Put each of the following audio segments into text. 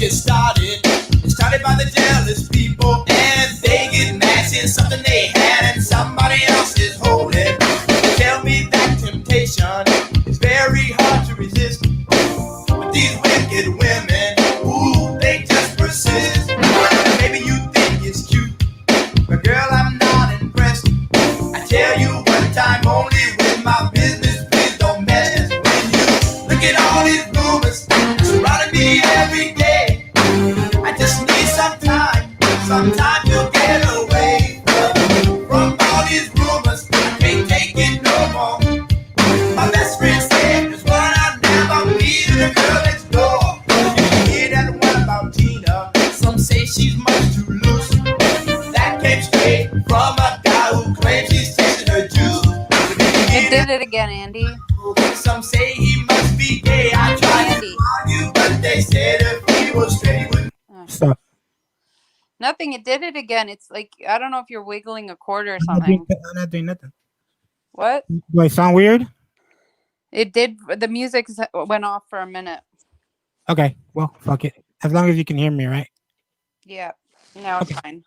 get started. It started by the jealous people, and they get mad seeing something they had and somebody else is holding. They tell me that temptation is very hard to resist. But these wicked women, ooh, they just persist. Maybe you think it's cute, but girl, I'm not impressed. I tell you one time only with my business, please don't mess. When you look at all these rumors surrounding me every day, I just need some time to get away from all these rumors. I can't take it no more. My best friend said there's one I'll never meet, the girl next door. You can hear that one about Tina. Some say she's much too loose. That came straight from a guy who claims he's tasted her juice. It did it again, Andy. Some say he must be gay. I tried to argue, but they said if he was straight with Stop. Nothing. It did it again. It's like I don't know if you're wiggling a cord or I'm not doing, something. I'm not doing nothing. What? Do I sound weird? It did. The music went off for a minute. Okay, well, fuck it. As long as you can hear me, right? Yeah. Now it's fine.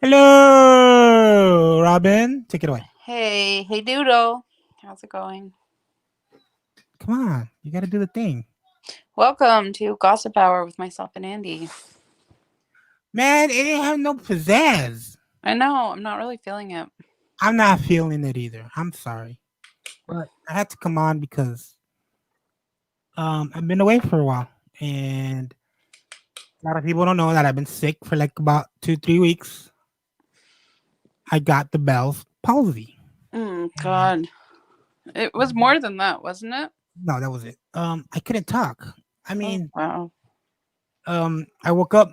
Hello, Robin. Take it away. Hey, Doodle. How's it going? Come on, you got to do the thing. Welcome to Gossip Hour with myself and Andy. Man, it didn't have no pizzazz. I know. I'm not really feeling it. I'm not feeling it either. I'm sorry, but I had to come on because I've been away for a while, and a lot of people don't know that I've been sick for like about 2-3 weeks. I got the Bell's palsy. God, it was more than that, wasn't it? No, that was it. I couldn't talk. I mean, wow. I woke up.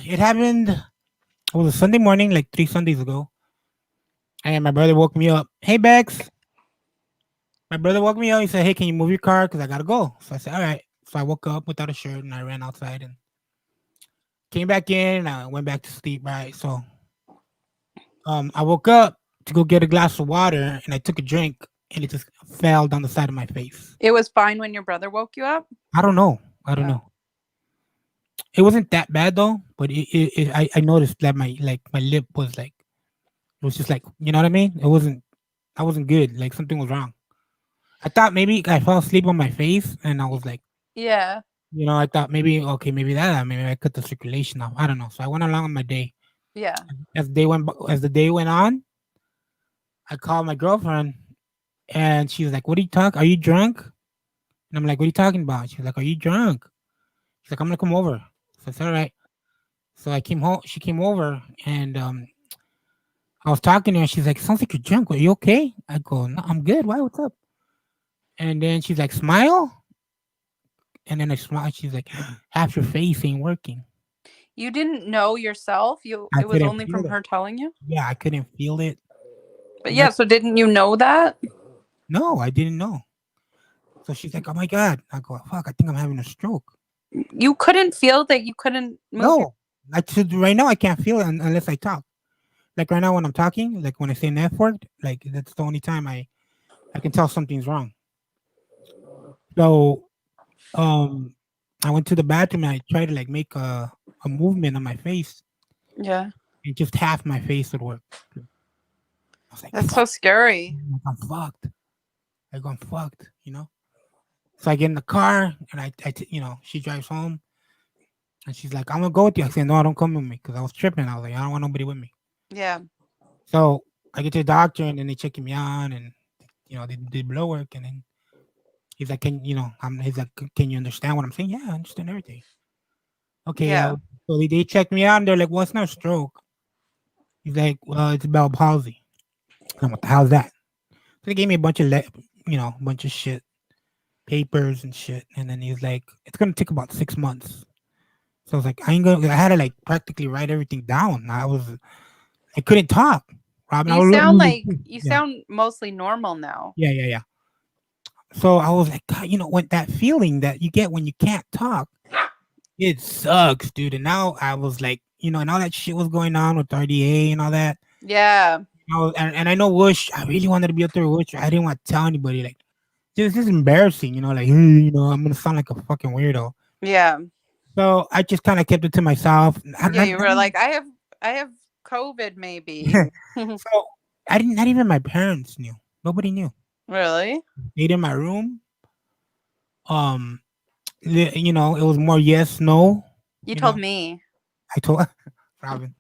It happened. It was a Sunday morning, like 3 Sundays ago, and my brother woke me up. Hey, Bex. My brother woke me up. He said, "Hey, can you move your car? Because I gotta go." So I said, "All right." So I woke up without a shirt and I ran outside and came back in. And I went back to sleep. Right. So, I woke up to go get a glass of water and I took a drink and it just fell down the side of my face. It was fine when your brother woke you up? I don't know. know. It wasn't that bad though, but I noticed that my lip was like, it was just like, you know what I mean? I wasn't good. Like something was wrong. I thought maybe I fell asleep on my face and I was like, yeah. You know, I thought maybe maybe I cut the circulation off. I don't know. So I went along on my day. Yeah. As the day went on, I called my girlfriend and she was like, "What are you talking? Are you drunk?" And I'm like, "What are you talking about?" She was like, "Are you drunk?" She's like, "I'm gonna come over." So I said, "All right." So I came home. She came over and I was talking to her. She's like, "Sounds like you're drunk. Are you okay?" I go, "No, I'm good. Why? What's up?" And then she's like, "Smile." And then I smile. She's like, "Half your face ain't working." You didn't know yourself? It was only from her telling you? Yeah, I couldn't feel it. But yeah, so didn't you know that? No, I didn't know. So she's like, "Oh my God." I go, "Fuck, I think I'm having a stroke." You couldn't feel that you couldn't move? No. Right now I can't feel it unless I talk. Like right now when I'm talking, like when I say an F word, like that's the only time I can tell something's wrong. So I went to the bathroom and I tried to like make a movement on my face. Yeah. And just half my face would work. I was like, that's so scary. I'm fucked. I'm fucked, you know? So I get in the car and I she drives home and she's like, "I'm gonna go with you." I said, "No, don't come with me," because I was tripping. I was like, "I don't want nobody with me." Yeah. So I get to the doctor and then they checking me on and they did blood work and then he's like, he's like, "Can you understand what I'm saying?" "Yeah, I understand everything." Okay. Yeah. So they checked me out and they're like, "Well, it's not a stroke." He's like, "Well, it's Bell palsy." And what the hell's that? So they gave me a bunch of bunch of shit, papers and shit, and then he's like, "It's gonna take about 6 months." So I was like, I had to like practically write everything down. I couldn't talk. Robin, you sound mostly normal now. Yeah. So I was like, God, when that feeling that you get when you can't talk, it sucks, dude. And now I was like, and all that shit was going on with RDA and all that. Yeah. And I know Whoosh, I really wanted to be up there with Whoosh. I didn't want to tell anybody. Like, just embarrassing, like, I'm gonna sound like a fucking weirdo. Yeah. So I just kind of kept it to myself. Yeah, you were like, I have COVID, maybe. So I didn't. Not even my parents knew. Nobody knew. Really? Stayed in my room. Um, it was more yes, no. You You know, told me. I told Robin,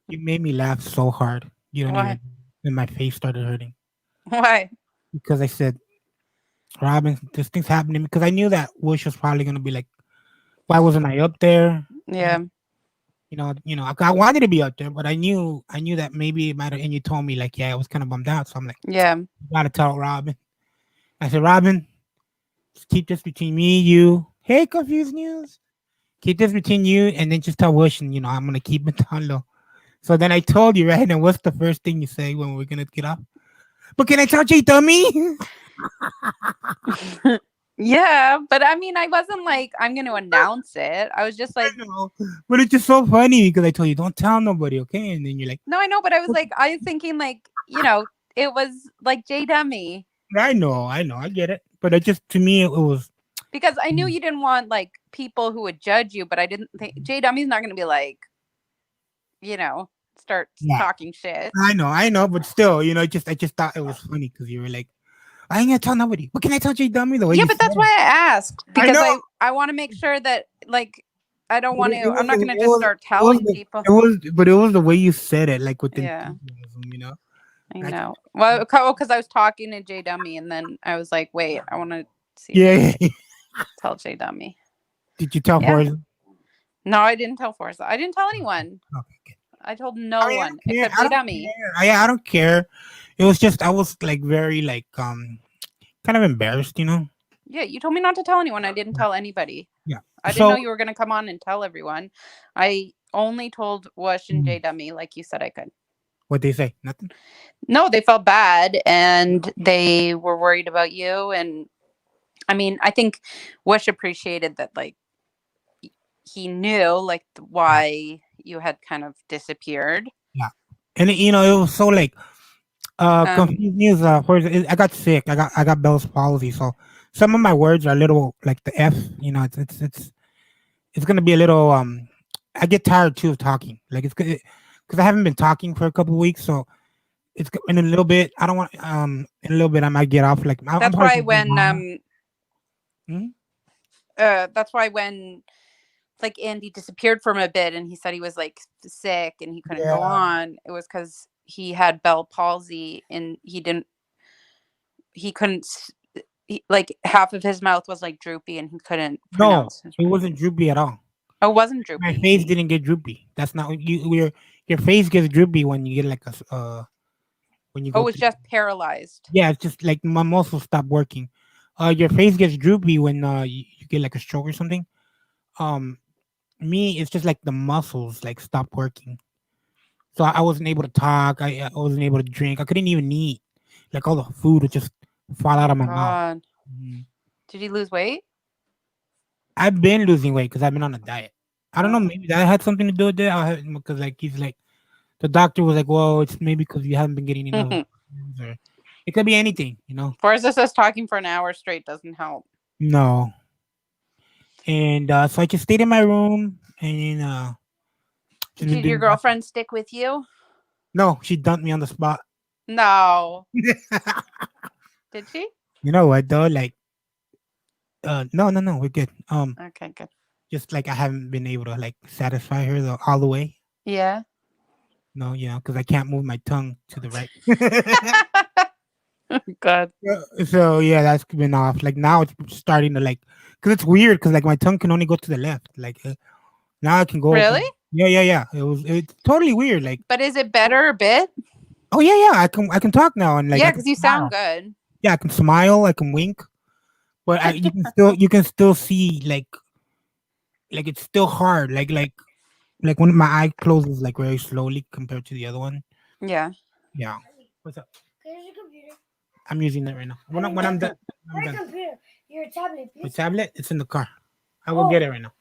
you made me laugh so hard. You don't Why? even. And my face started hurting Why? because I said, Robin, this thing's happening because I knew that Wish was probably gonna be like, why wasn't I up there? Yeah. I wanted to be up there, but I knew that maybe it might have. And you told me like, yeah, I was kind of bummed out. So I'm like, Yeah. gotta tell Robin. I said, Robin, just keep this between me, you. Hey, confused news. Keep this between you, and then just tell Wish, and I'm gonna keep it down low. So then I told you, right? And what's the first thing you say when we're gonna get off? But can I tell Jay Dummy? Yeah, but I mean, I wasn't like, I'm going to announce it. I was just I like, know, but it's just so funny because I told you don't tell nobody, okay? And then you're like, no, I know, but I was like, I was thinking like, it was like J Dummy I know, I get it, but it just to me it was because I knew you didn't want like people who would judge you, but I didn't think J Dummy's not going to be like, start yeah. talking shit. I know, but still, I just thought it was funny because you were like, I ain't gonna tell nobody. But can I tell Jay Dummy the way Yeah, you but said that's it? why I asked I because know. I want to make sure that like I don't But want it to. I'm was not the going to it just was start it was telling the people. but it was the way you said it, like with Yeah, enthusiasm. I Like, know. Well, because I was talking to J Dummy, and then I was like, wait, I want to see if I yeah. can tell J Dummy. Did you tell Yeah. Forza? No, I didn't tell Forza. I didn't tell anyone. Okay, good. I told no I one don't care. except I J don't Dummy. care. I don't care. It was just I was like very like kind of embarrassed. Yeah, you told me not to tell anyone. I didn't tell anybody. Yeah. I didn't know you were going to come on and tell everyone. I only told Wush and J Dummy, like you said I could. What they say? Nothing. No, they felt bad and they were worried about you. And I mean, I think Wush appreciated that, like, he knew, like, why you had kind of disappeared. Yeah. And it was so like confused news. I got sick. I got Bell's palsy, so some of my words are a little like the F. It's gonna be a little. I get tired too of talking. Like it's good because I haven't been talking for a couple weeks, so in a little bit. I don't want. In a little bit, I might get off. Like I'm That's probably why when Hmm? that's why when like Andy disappeared for a bit and he said he was like sick and he couldn't go on, it was because he had Bell palsy and he couldn't like half of his mouth was like droopy and he couldn't No, pronounce his it words. wasn't droopy at all. Oh, it wasn't My droopy. face didn't get droopy. That's not your face gets droopy when you get like when you Oh, go it was through. just paralyzed. Yeah, it's just like my muscles stop working. Your face gets droopy when you get like a stroke or something. Um, me, it's just like the muscles like stop working. So I wasn't able to talk. I wasn't able to drink. I couldn't even eat. Like all the food would just fall out of my mouth. God. Mhm. Did you lose weight? I've been losing weight because I've been on a diet. I don't know. Oh. Maybe that had something to do with it. Because like he's like the doctor was like, well, it's maybe because you haven't been getting enough. Or it could be anything. Forza says talking for an hour straight doesn't help. No. And so I just stayed in my room and just been Did your doing girlfriend stick with you? No, she dumped me on the spot. No. Did she? You know what though? Like no, we're good. Okay, good. Just like I haven't been able to like satisfy her all the way. Yeah. No, because I can't move my tongue to the right. Good. So yeah, that's been off. Like now it's starting to like, cause it's weird. Cause like my tongue can only go to the left. Like now I can go. Really? Yeah. It's totally weird. Like, But is it better a bit? oh yeah. I can talk now and like Yeah, I can because you smile. sound good. Yeah, I can smile. I can wink. But you can still see like it's still hard. Like when my eye closes like very slowly compared to the other one. Yeah. Yeah. What's up? I'm using that right now. When I'm done. I'm done. Computer, your tablet, My please. tablet, it's in the car. I will get it right now.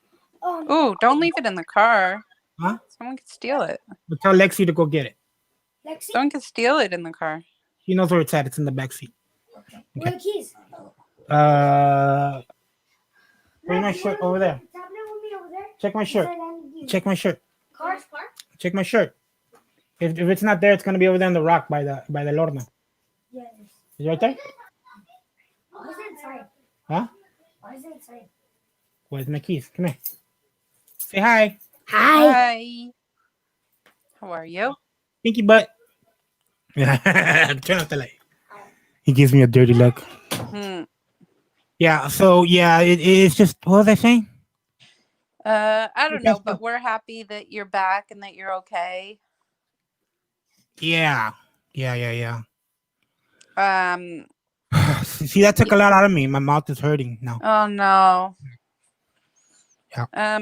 Ooh, don't leave it in the car. Huh? Someone could steal it. But tell Lexi to go get it. Lexi, Someone could steal it in the car. She knows where it's at. It's in the back seat. where are the keys? Bring my shirt over there. Tablet with me over there. Check my shirt. Check my shirt. Car? Check my shirt. If it's not there, it's gonna be over there on the rock by the Lorna. Yes. Is it right there? Why is it inside? Huh? Why is it inside? Where's my keys? Come here. Say hi. Hi. How are you? Pinky butt. Turn off the light. He gives me a dirty look. Hmm. Yeah. So yeah, it's just what was I saying? I don't know, but we're happy that you're back and that you're okay. Yeah. Um. See, that took a lot out of me. My mouth is hurting now. Oh no. Yeah.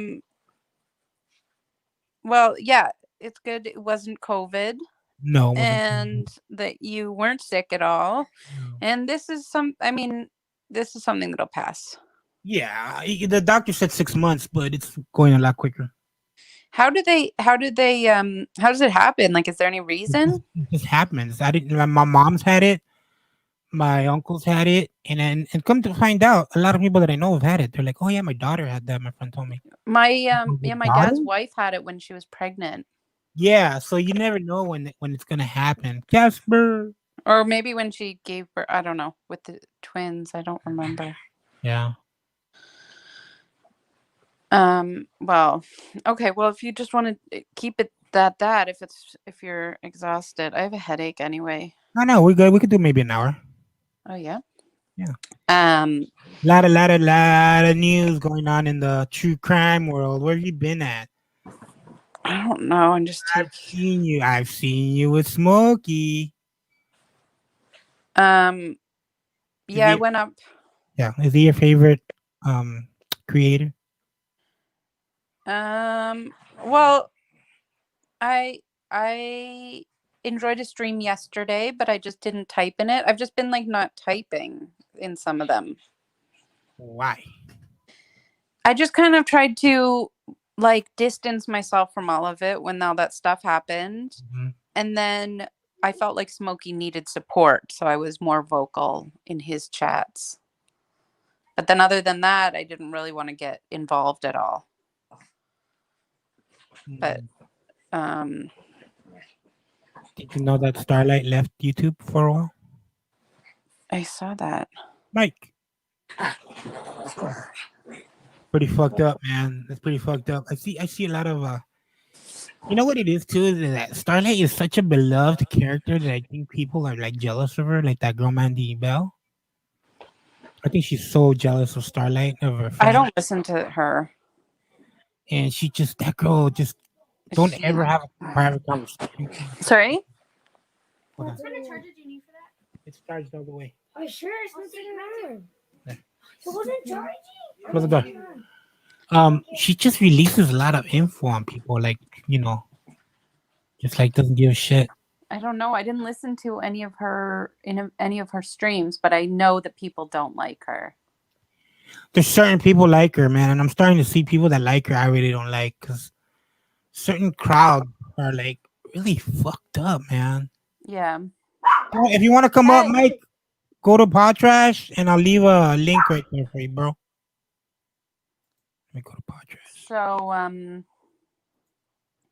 Well, yeah, it's good. It wasn't COVID, No. It wasn't. and that you weren't sick at all. No. And this is something that'll pass. Yeah. The doctor said 6 months, but it's going a lot quicker. How does it happen? Like, is there any reason? It just happens. I didn't. My mom's had it. My uncles had it, and come to find out, a lot of people that I know have had it. They're like, "Oh yeah, my daughter had that." My friend told me. My my dad's daughter? wife had it when she was pregnant, Yeah, so you never know when it's gonna happen. Casper. or maybe when she gave birth. I don't know, with the twins. I don't remember. Yeah. Well, okay. Well, if you just want to keep it that if you're exhausted, I have a headache anyway. No, we're good. We could do maybe an hour. Oh yeah. Yeah. Lot Lot of news going on in the true crime world. Where have you been at? I don't know. I'm just. I've seen you with Smokey. Yeah, I went up. Yeah, is he your favorite creator? Well, I enjoyed a stream yesterday, but I just didn't type in it. I've just been like not typing in some of them. Why? I just kind of tried to like distance myself from all of it when all that stuff happened. Mm-hmm. And then I felt like Smokey needed support, so I was more vocal in his chats. But then other than that, I didn't really want to get involved at all. But did you know that Starlight left YouTube for a while? I saw that. Mike. Pretty fucked up, man. That's pretty fucked up. I see a lot of you know what it is too, is that Starlight is such a beloved character that I think people are like jealous of her, like that girl Mandy Bell. I think she's so jealous of Starlight, of her fans. I don't listen to her. And that girl just don't ever have a private conversation. Sorry? Hold on. What kind of charger do you need for that? It's charged all the way. Oh, sure. It's not taking matter. Yeah. It wasn't charging. Close the door. She just releases a lot of info on people, like, you know, just like doesn't give a shit. I don't know. I didn't listen to any of her streams, but I know that people don't like her. There's certain people like her, man, and I'm starting to see people that like her I really don't like, because certain crowd are like really fucked up, man. Yeah. If you want to come up, Mike, go to Pod Trash, and I'll leave a link right there for you, bro. Let me go to Pod Trash. So,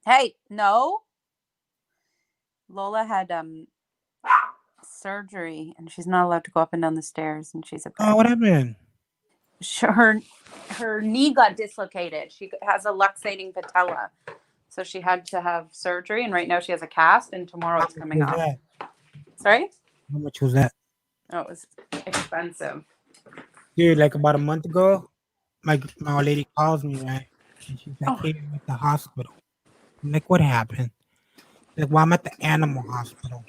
hey, no. Lola had surgery, and she's not allowed to go up and down the stairs, and she's Oh, what happened? Her knee got dislocated. She has a luxating patella, so she had to have surgery, and right now she has a cast, and tomorrow it's coming off. Sorry? How much was that? Oh, it was expensive. Dude, like about a month ago, my old lady calls me, right? And she's like, hey, I'm at the hospital. I'm like, what happened? She's like, well, I'm at the animal hospital.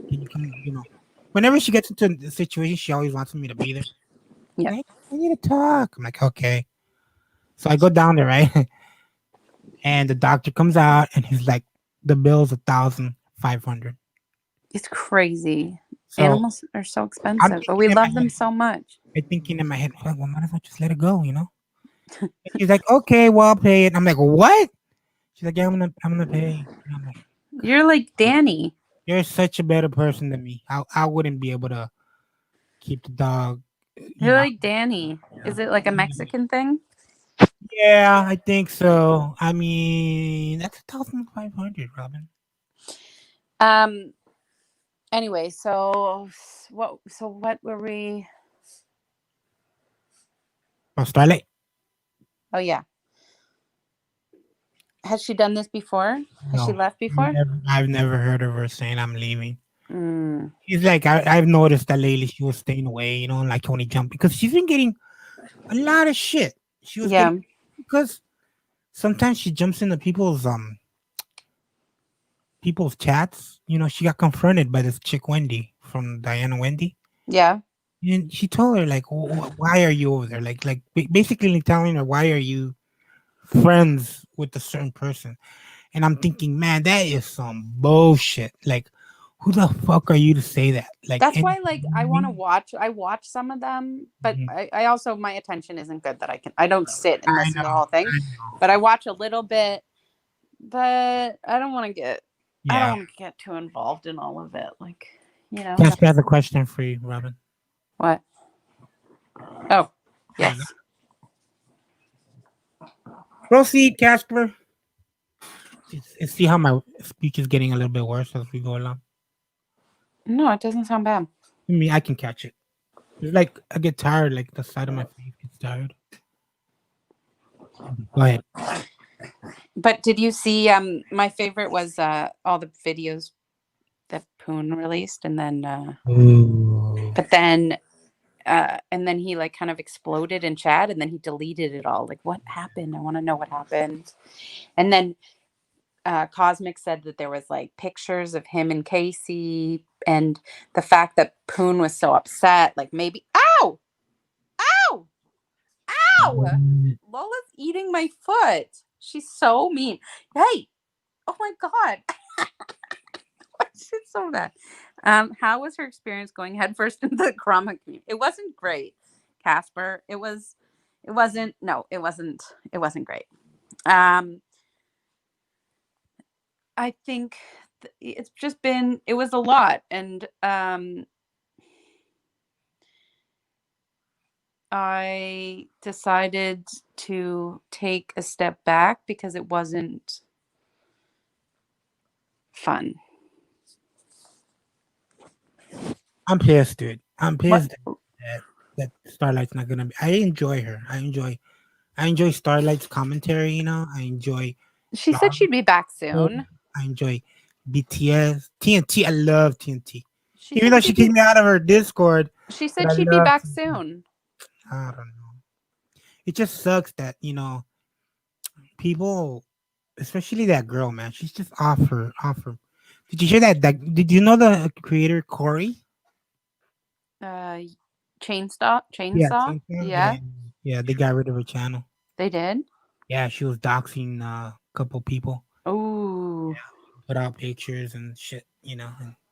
Can you come, you know? Whenever she gets into the situation, she always wants me to be there. Yeah. Like, I need to talk. I'm like, okay. So I go down there, right? And the doctor comes out, and he's like, the bill's $1,500. It's crazy. So animals are so expensive, but we love them so much. I'm thinking in my head, well, might as well just let it go, you know? She's like, okay, well, I'll pay it. I'm like, what? She's like, yeah, I'm gonna pay. I'm like, you're like Danny. You're such a better person than me. I wouldn't be able to keep the dog. You're like Danny. Is it like a Mexican thing? Yeah, I think so. I mean, that's 1,500, Robin. Anyway, so what were we? Oh, Starlight? Oh yeah. Has she done this before? Has she No. left before? I've never heard of her saying I'm leaving. Mm, She's like, I've noticed that lately she was staying away, like only jumping because she's been getting a lot of shit. She was yeah. getting because sometimes she jumps into people's chats. She got confronted by this chick Wendy from Diana Wendy, Yeah. and she told her like, "Why are you over there?" Like basically telling her, "Why are you friends with a certain person?" And I'm thinking, man, that is some bullshit. Like, who the fuck are you to say that? Like, That's why like I want to me? watch. I watch some of them, but Mhm. I also my attention isn't good that I don't sit and I listen to the know, whole thing. I know. But I watch a little bit, but I don't Yeah. want to get too involved in all of it. Like, Casper has a question for you, Robin. what? Oh, There you yes. go. Proceed, Casper. See how my speech is getting a little bit worse as we go along. No, it doesn't sound bad. I can catch it. It's like I get tired, like the side of my face gets tired. Go ahead. But did you see my favorite was all the videos that Poon released and then Ooh. but then and then he like kind of exploded in chat and then he deleted it all. Like what happened? I want to know what happened. And then Cosmic said that there was like pictures of him and Casey and the fact that Poon was so upset, like maybe ow! Ow! Ow! Lola's eating my foot. She's so mean. Hey, oh my god. She's so bad. How was her experience going headfirst into the drama community? It wasn't great, Casper. It wasn't great. I think it's just been, it was a lot. And I decided to take a step back because it wasn't fun. I'm pissed, dude. I'm What? pissed that Starlight's not gonna be. I enjoy her. I enjoy Starlight's commentary. I enjoy. She said she'd be back soon. I enjoy BTS, TNT. I love TNT. She Even said though she she'd kicked be me out of her Discord, she but said I she'd be love back TNT. soon. I don't know. It just sucks that people, especially that girl, man. She's just off her. Did you hear that? Did you know the creator Corey? Uh Yeah, chainsaw? yeah, Yeah, yeah. They got rid of her channel. they did. Yeah, she was doxing a couple people. Oh. Put out pictures and shit, and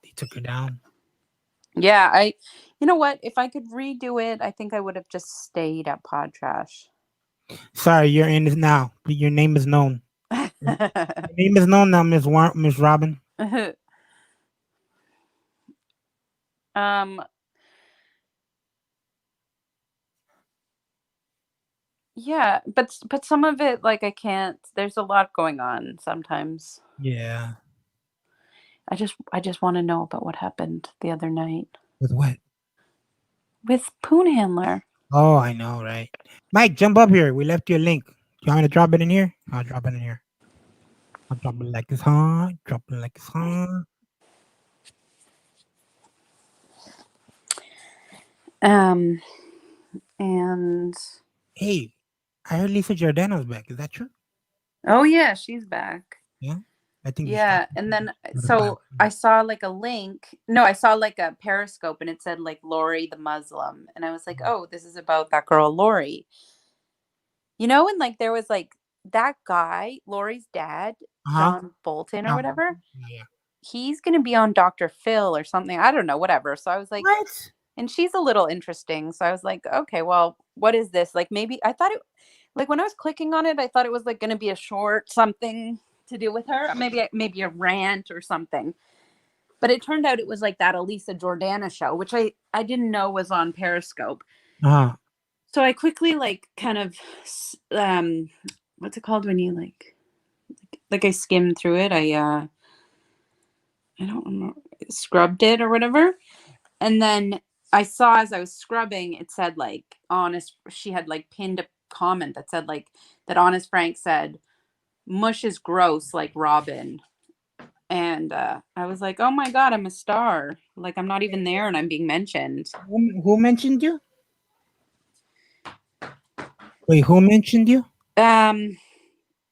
they took her down. Yeah, you know what? If I could redo it, I think I would have just stayed at Pod Trash. Sorry, you're in this now. Your name is known. Your name is known now, Miss Robin. um yeah, but some of it like I can't. There's a lot going on sometimes. Yeah. I just want to know about what happened the other night With what? with Poon Handler. Oh, I know, right? Mike, jump up here. We left you a link. Do you want me to drop it in here? I'll drop it in here. I'll drop it like it's hot. Drop it like it's hot. And Hey, I heard Lisa Giordano's back. Is that true? oh yeah, she's back. Yeah. I think you Yeah, and then so I saw like a link. No, I saw like a periscope and it said like Lori the Muslim. And I was like, oh, this is about that girl Lori. And like there was like that guy, Lori's dad, John Bolton or whatever. Yeah. He's gonna be on Dr. Phil or something. I don't know, whatever. So I was like, What? and she's a little interesting. So I was like, okay, well, what is this? Like maybe I thought it like when I was clicking on it, I thought it was like gonna be a short something to do with her, maybe a rant or something, but it turned out it was like that Elisa Jordana show, which I didn't know was on Periscope. So I quickly like kind of what's it called when you like I skimmed through it. I don't know, scrubbed it or whatever. And then I saw as I was scrubbing, it said like honest, she had like pinned a comment that said like that Honest Frank said, mush is gross like Robin. And I was like, oh my God, I'm a star. Like I'm not even there and I'm being mentioned. Who mentioned you? Wait, who mentioned you?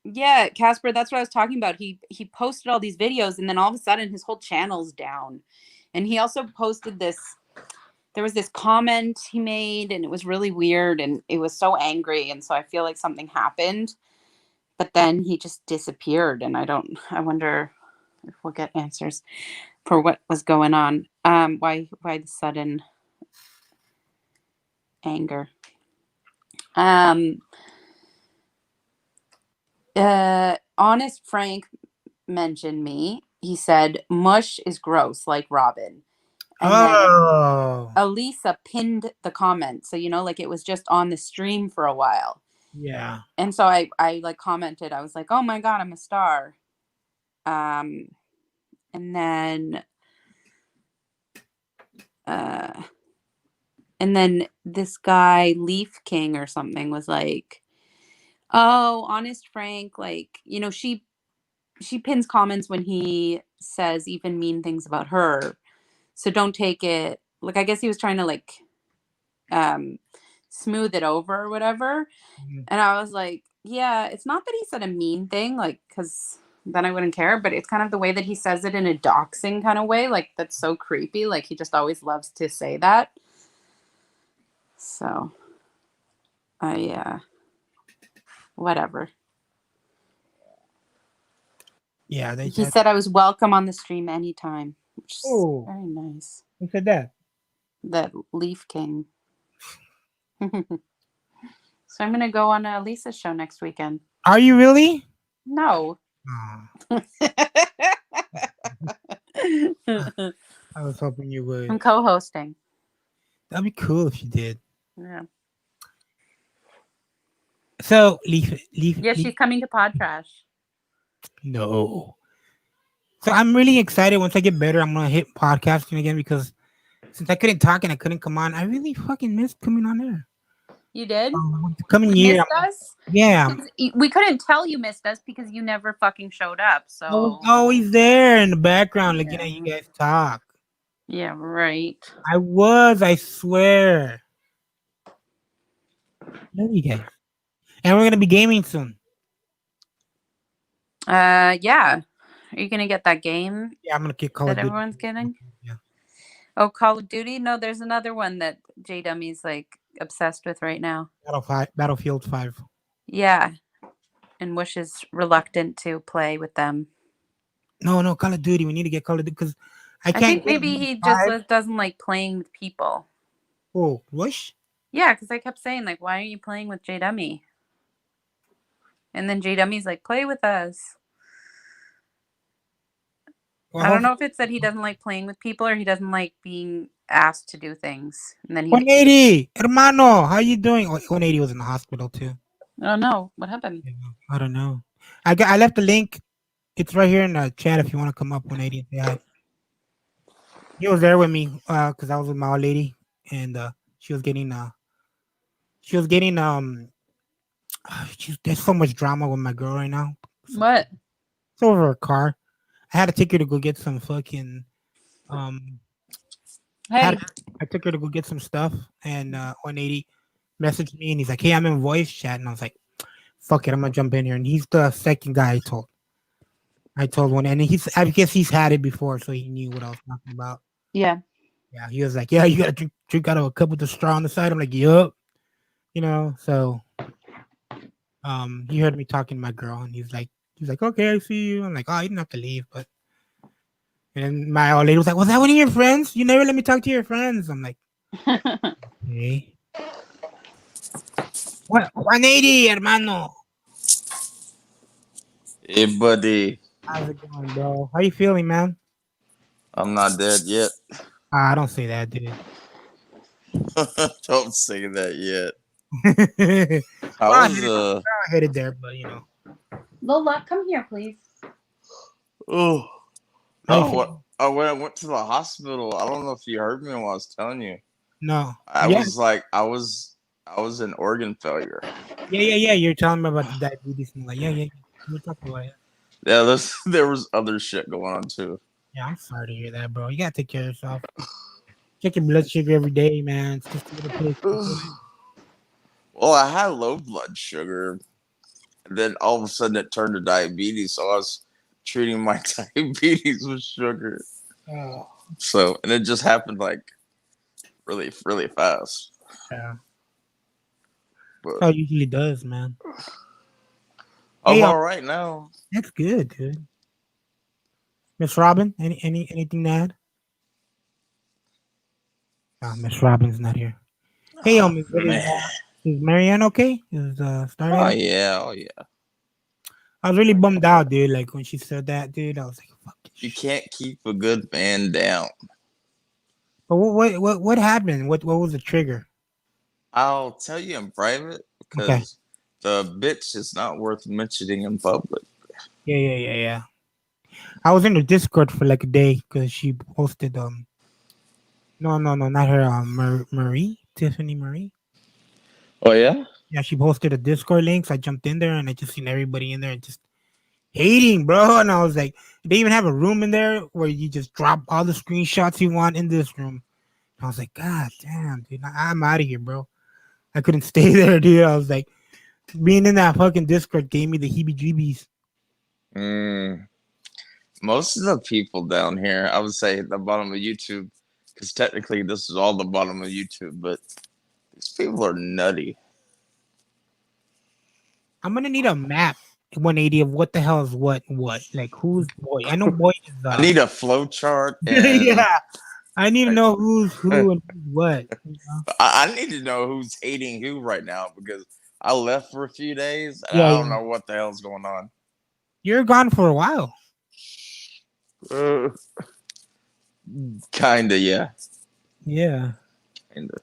Yeah, Casper, that's what I was talking about. He posted all these videos and then all of a sudden his whole channel's down. And he also posted this, there was this comment he made and it was really weird and it was so angry, and so I feel like something happened. But then he just disappeared and I wonder if we'll get answers for what was going on. Why the sudden anger? Honest Frank mentioned me. He said mush is gross like Robin. And then Elisa pinned the comment. So, like it was just on the stream for a while. Yeah. And so I like commented, I was like, oh my God, I'm a star. And then this guy, Leaf King or something, was like, oh, Honest Frank, like, she pins comments when he says even mean things about her. So don't take it, like, I guess he was trying to like smooth it over or whatever. Mhm. And I was like, yeah, it's not that he said a mean thing, like, because then I wouldn't care, but it's kind of the way that he says it in a doxing kind of way, like that's so creepy. Like he just always loves to say that. So whatever. Yeah, He said I was welcome on the stream anytime, which is Oh. very nice. Who said that? That Leaf King. So I'm gonna go on Lisa's show next weekend. Are you really? No. Oh, I was hoping you would. I'm co-hosting. That'd be cool if you did. Yeah. So Leaf. Yeah, she's coming to Pod Trash. No. So I'm really excited. Once I get better, I'm gonna hit podcasting again, because since I couldn't talk and I couldn't come on, I really fucking missed coming on there. You did? The coming You year, missed us? yeah. We couldn't tell you missed us because you never fucking showed up. So I was always there in the background, looking Yeah. at you guys talk. Yeah, right. I swear. Love you guys. And we're gonna be gaming soon. Yeah. Are you gonna get that game Yeah, I'm gonna get Call that of Duty. everyone's getting? Yeah. Oh, Call of Duty? No, there's another one that J Dummy's like obsessed with right now. Battlefield 5. Yeah. And Wish is reluctant to play with them. No, Call of Duty. We need to get Call of Duty because I I can't. think maybe he just doesn't like playing with people. Oh, Wish? Yeah, because I kept saying, like, why aren't you playing with J Dummy? And then J Dummy's like, play with us. Well, I don't know if it's that he doesn't like playing with people or he doesn't like being asked to do things. And then he 180, hermano, how you doing? 180 was in the hospital too. Oh no, what happened? I don't know. I left the link. It's right here in the chat if you want to come up 180 and say hi. He was there with me because I was with my old lady, and she was getting there's so much drama with my girl right now. What? It's over her car. I had to take her to go get some fucking Hey. I took her to go get some stuff, and 180 messaged me, and he's like, "Hey, I'm in voice chat," and I was like, "Fuck it, I'm gonna jump in here." And he's the second guy I told one, and I guess he's had it before, so he knew what I was talking about. Yeah. Yeah, he was like, "Yeah, you gotta drink out of a cup with the straw on the side." I'm like, "Yup," So, he heard me talking to my girl, and he's like, "Okay, I see you." I'm like, "Oh, you didn't have to leave," but. And my old lady was like, "Was that one of your friends? You never let me talk to your friends." I'm like, "Okay." What? 180, hermano. Hey, buddy. How's it going, bro? How you feeling, man? I'm not dead yet. Don't say that, dude. Don't say that yet. I I was headed there, but you know. Lola, come here, please. oh How you when I went to the hospital. I don't know if you heard me when I was telling you. No. I Yeah. was like I was in organ failure. Yeah. You're telling me about the diabetes and like, yeah. You were talking about it. Yeah, there was other shit going on too. Yeah, I'm sorry to hear that, bro. You gotta take care of yourself. Check your blood sugar every day, man. It's just a little bit. Well, I had low blood sugar, and then all of a sudden it turned to diabetes. So I was treating my diabetes with sugar. Oh, So, and it just happened like really, really fast. yeah. But That's how it usually does, man. I'm Hey, all right now. that's good, dude. Miss Robin, anything to add? Miss Robin's not here. Hey, Oh, man. is Marianne okay? Is Oh Starlight? yeah, oh yeah. I was really bummed out, dude. Like when she said that, dude, I was like, "Fuck this You shit." can't keep a good man down. But what happened? What was the trigger? I'll tell you in private Okay. because the bitch is not worth mentioning in public. Yeah. I was in the Discord for like a day because she posted no, not her Marie Tiffany Marie. Oh yeah. Yeah, she posted a Discord link. So I jumped in there and I just seen everybody in there and just hating, bro. And I was like, they even have a room in there where you just drop all the screenshots you want in this room. And I was like, God damn, dude, I'm out of here, bro. I couldn't stay there, dude. I was like, being in that fucking Discord gave me the heebie-jeebies. Mm, most of the people down here, I would say the bottom of YouTube, because technically this is all the bottom of YouTube, but these people are nutty. I'm gonna need a map 180 of what the hell is what. Like who's boy? I know boy is I need a flow chart, and yeah. I need to I, know who's who and who's what. You know? I need to know who's hating who right now because I left for a few days and I Yeah. don't know what the hell's going on. You're gone for a while. Uh, Kinda, yeah. Yeah. Kinda.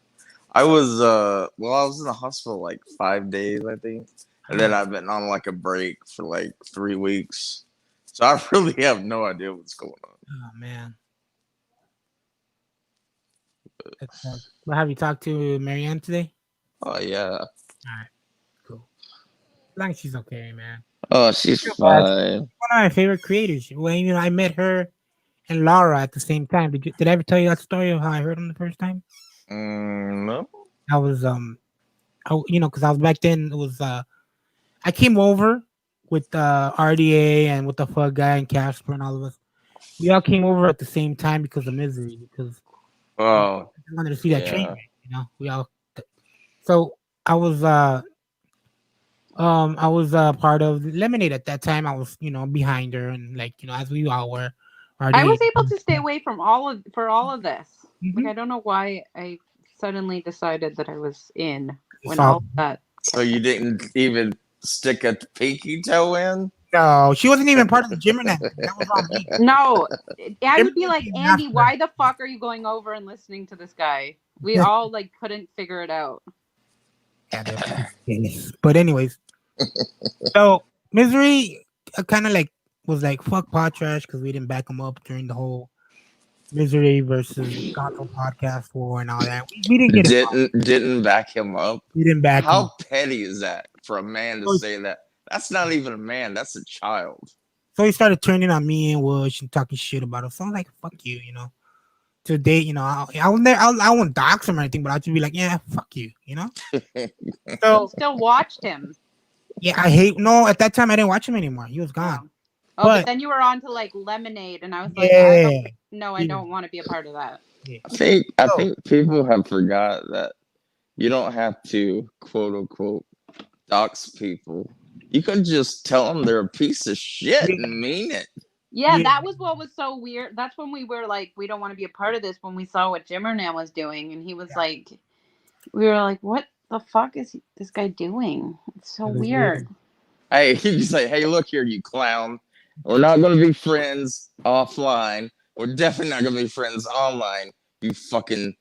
I was I was in the hospital like 5 days, I think. And then I've been on like a break for like 3 weeks. So I really have no idea what's going on. Oh man. That sucks. Well, have you talked to Marianne today? Oh yeah. All right. Cool. As long as she's okay, man. Oh, she's She's fine. one of my favorite creators. When I met her and Laura at the same time. Did I ever tell you that story of how I heard them the first time? No. I was because I was back then. It was I came over with RDA and with the Fug guy and Casper and all of us. We all came over at the same time because of Misery because Oh, I wanted to see that train yeah. wreck. We all. So I was part of Lemonade at that time. I was behind her and as we all were. I RDA. was able to stay away from all of this. Mhm. Like I don't know why I suddenly decided that I was in when So- all that. So you didn't even stick a pinky toe in? No, she wasn't even part of the Gymnast. That was on me. No, I would be like, Everything Andy, after. why the fuck are you going over and listening to this guy? We all like couldn't figure it out. But anyways, so Misery kind of was like fuck pod trash because we didn't back him up during the whole Misery versus Gonzo podcast war and all that. We didn't get it. Didn't back him up. We didn't back him How up. petty is that for a man to say that? That's not even a man. That's a child. So he started turning on me and Wush and talking shit about us. So I'm like, fuck you, Today, I was there. I won't dox him or anything, but I'll just be like, yeah, fuck you, So Still watched him. yeah, no. At that time, I didn't watch him anymore. He was gone. Oh, but then you were on to like Lemonade, and I was like, Yeah. I don't want to be a part of that. I think people have forgot that you don't have to quote unquote dox people. You can just tell them they're a piece of shit and mean it. Yeah, that was what was so weird. That's when we were like, we don't want to be a part of this. When we saw what Jimmerman was doing, and he was like, we were like, what the fuck is this guy doing? It's so weird. Hey, he's like, hey, look here, you clown. We're not going to be friends offline. We're definitely not going to be friends online, you fucking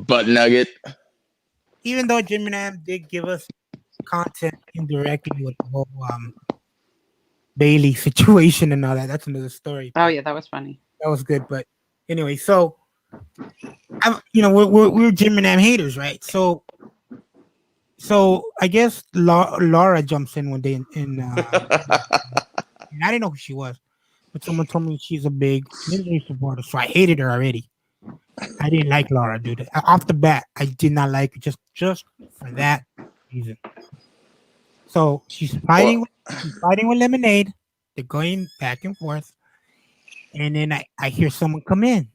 butt nugget. even though Jim and Am did give us content indirectly with the whole Bailey situation and all that, that's another story. Oh yeah, that was funny. That was good. But anyway, so we're Jim and Am haters, right? So I guess Laura jumps in one day and I didn't know who she was, but someone told me she's a big Misery supporter, so I hated her already. I didn't like Laura, dude. Off the bat, I did not like her just for that reason. So she's fighting with Lemonade. They're going back and forth, and then I hear someone come in,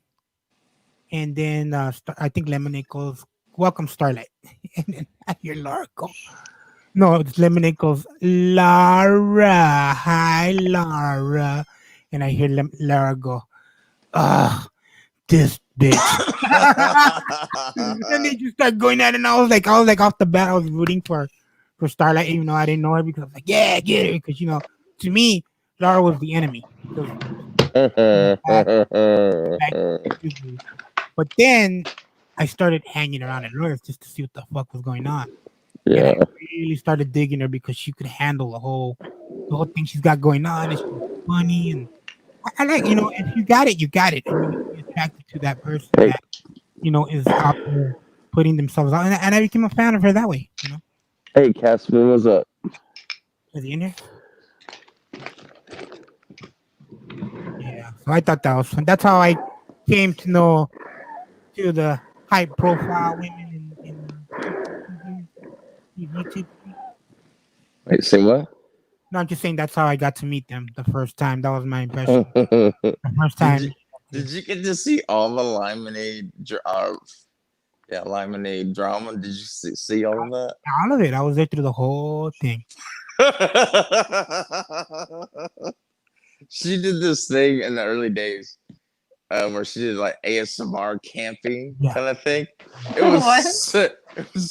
and then I think Lemonade goes, "Welcome, Starlight," and then I hear Laura go. No, it's Lemonade goes, "Laura, hi, Laura," and I hear Laura go, "Ugh, this bitch." And they just start going at it, and I was like off the bat, I was rooting for Starlight, even though I didn't know her, because I was like, yeah, get it, because to me, Laura was the enemy. Because, but then I started hanging around at Laura's just to see what the fuck was going on. And I really started digging her because she could handle the whole thing she's got going on, and she's funny, and I like, if you got it, you got it, and you're attracted to that person that is out there putting themselves out, and I became a fan of her that way. Hey, Casper, what's up? Is he in here? Yeah. So I thought that was fun. That's how I came to know the high profile women in YouTube. Wait, say what? No, I'm just saying that's how I got to meet them the first time. That was my impression. The first time. Did you get to see all the Lemonade Lemonade drama? Did you see all of that? All of it. I was there through the whole thing. She did this thing in the early days where she did like ASMR camping kind of thing. It was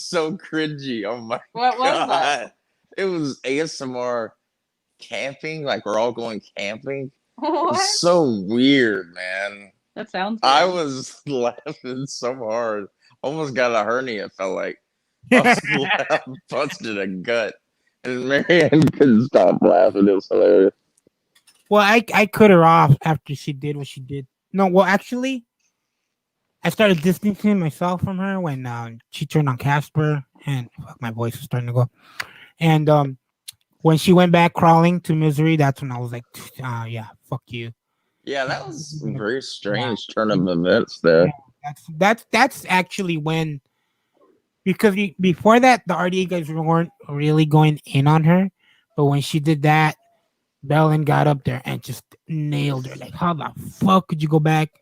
so cringy. Oh my What was god! that? It was ASMR camping. Like we're all going camping. What? It's so weird, man. That sounds. I Good. was laughing so hard, almost got a hernia. Felt like I was busted a gut, and Marianne couldn't stop laughing. It was hilarious. Well, I cut her off after she did what she did. No, well, actually, I started distancing myself from her when she turned on Casper, and fuck, my voice is starting to go. And when she went back crawling to Misery, that's when I was like, yeah, fuck you. Yeah, that was a very strange turn of events there. Yeah, that's actually when, because before that, the RDA guys weren't really going in on her, but when she did that, Belen got up there and just nailed her. Like, how the fuck could you go back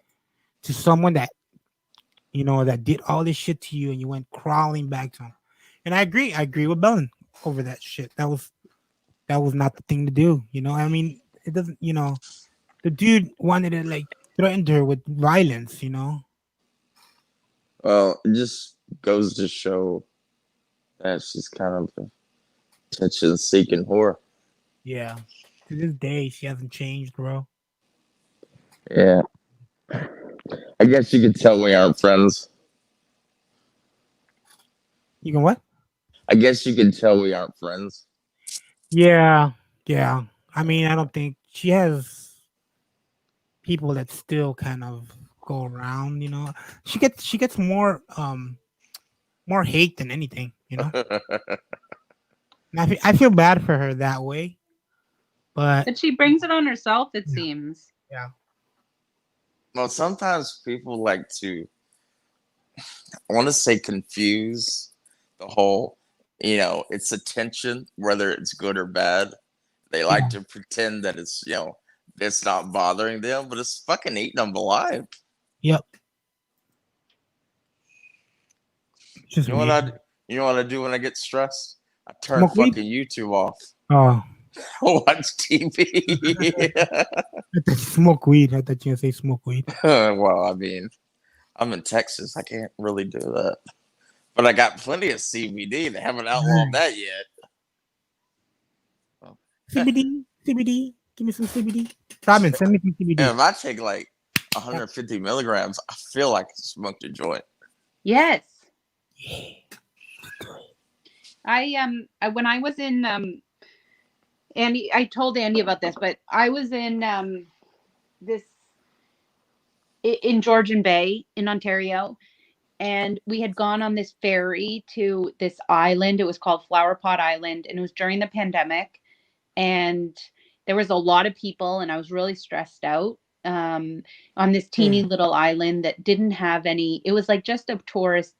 to someone that, that did all this shit to you, and you went crawling back to him? And I agree with Belen over that shit. That was not the thing to do. I mean, it doesn't. The dude wanted to like threaten her with violence. Well, it just goes to show that she's kind of a attention-seeking whore. Yeah. To this day, she hasn't changed, bro. Yeah. I guess you could tell we aren't friends. You can what? I guess you could tell we aren't friends. Yeah. I mean, I don't think she has people that still kind of go around. She gets more hate than anything. And I feel bad for her that way. But she brings it on herself, it seems. Yeah. Well, sometimes people like to, I want to say, confuse the whole, it's attention, whether it's good or bad. They like to pretend that it's, it's not bothering them, but it's fucking eating them alive. Yep. You know what I do when I get stressed? I turn Smoke weed? fucking YouTube off. Oh. Watch TV. Smoke weed. I thought you were going to say smoke weed. Well, I mean, I'm in Texas. I can't really do that. But I got plenty of CBD. They haven't outlawed that yet. CBD. Give me some CBD. Robin, send me some CBD. And if I take like 150 milligrams, I feel like I smoked a joint. Yes. Yeah. When I was in Andy, I told Andy about this, but I was in this in Georgian Bay in Ontario, and we had gone on this ferry to this island. It was called Flower Pot Island, and it was during the pandemic, and there was a lot of people, and I was really stressed out on this teeny little island that didn't have any. It was like just a tourist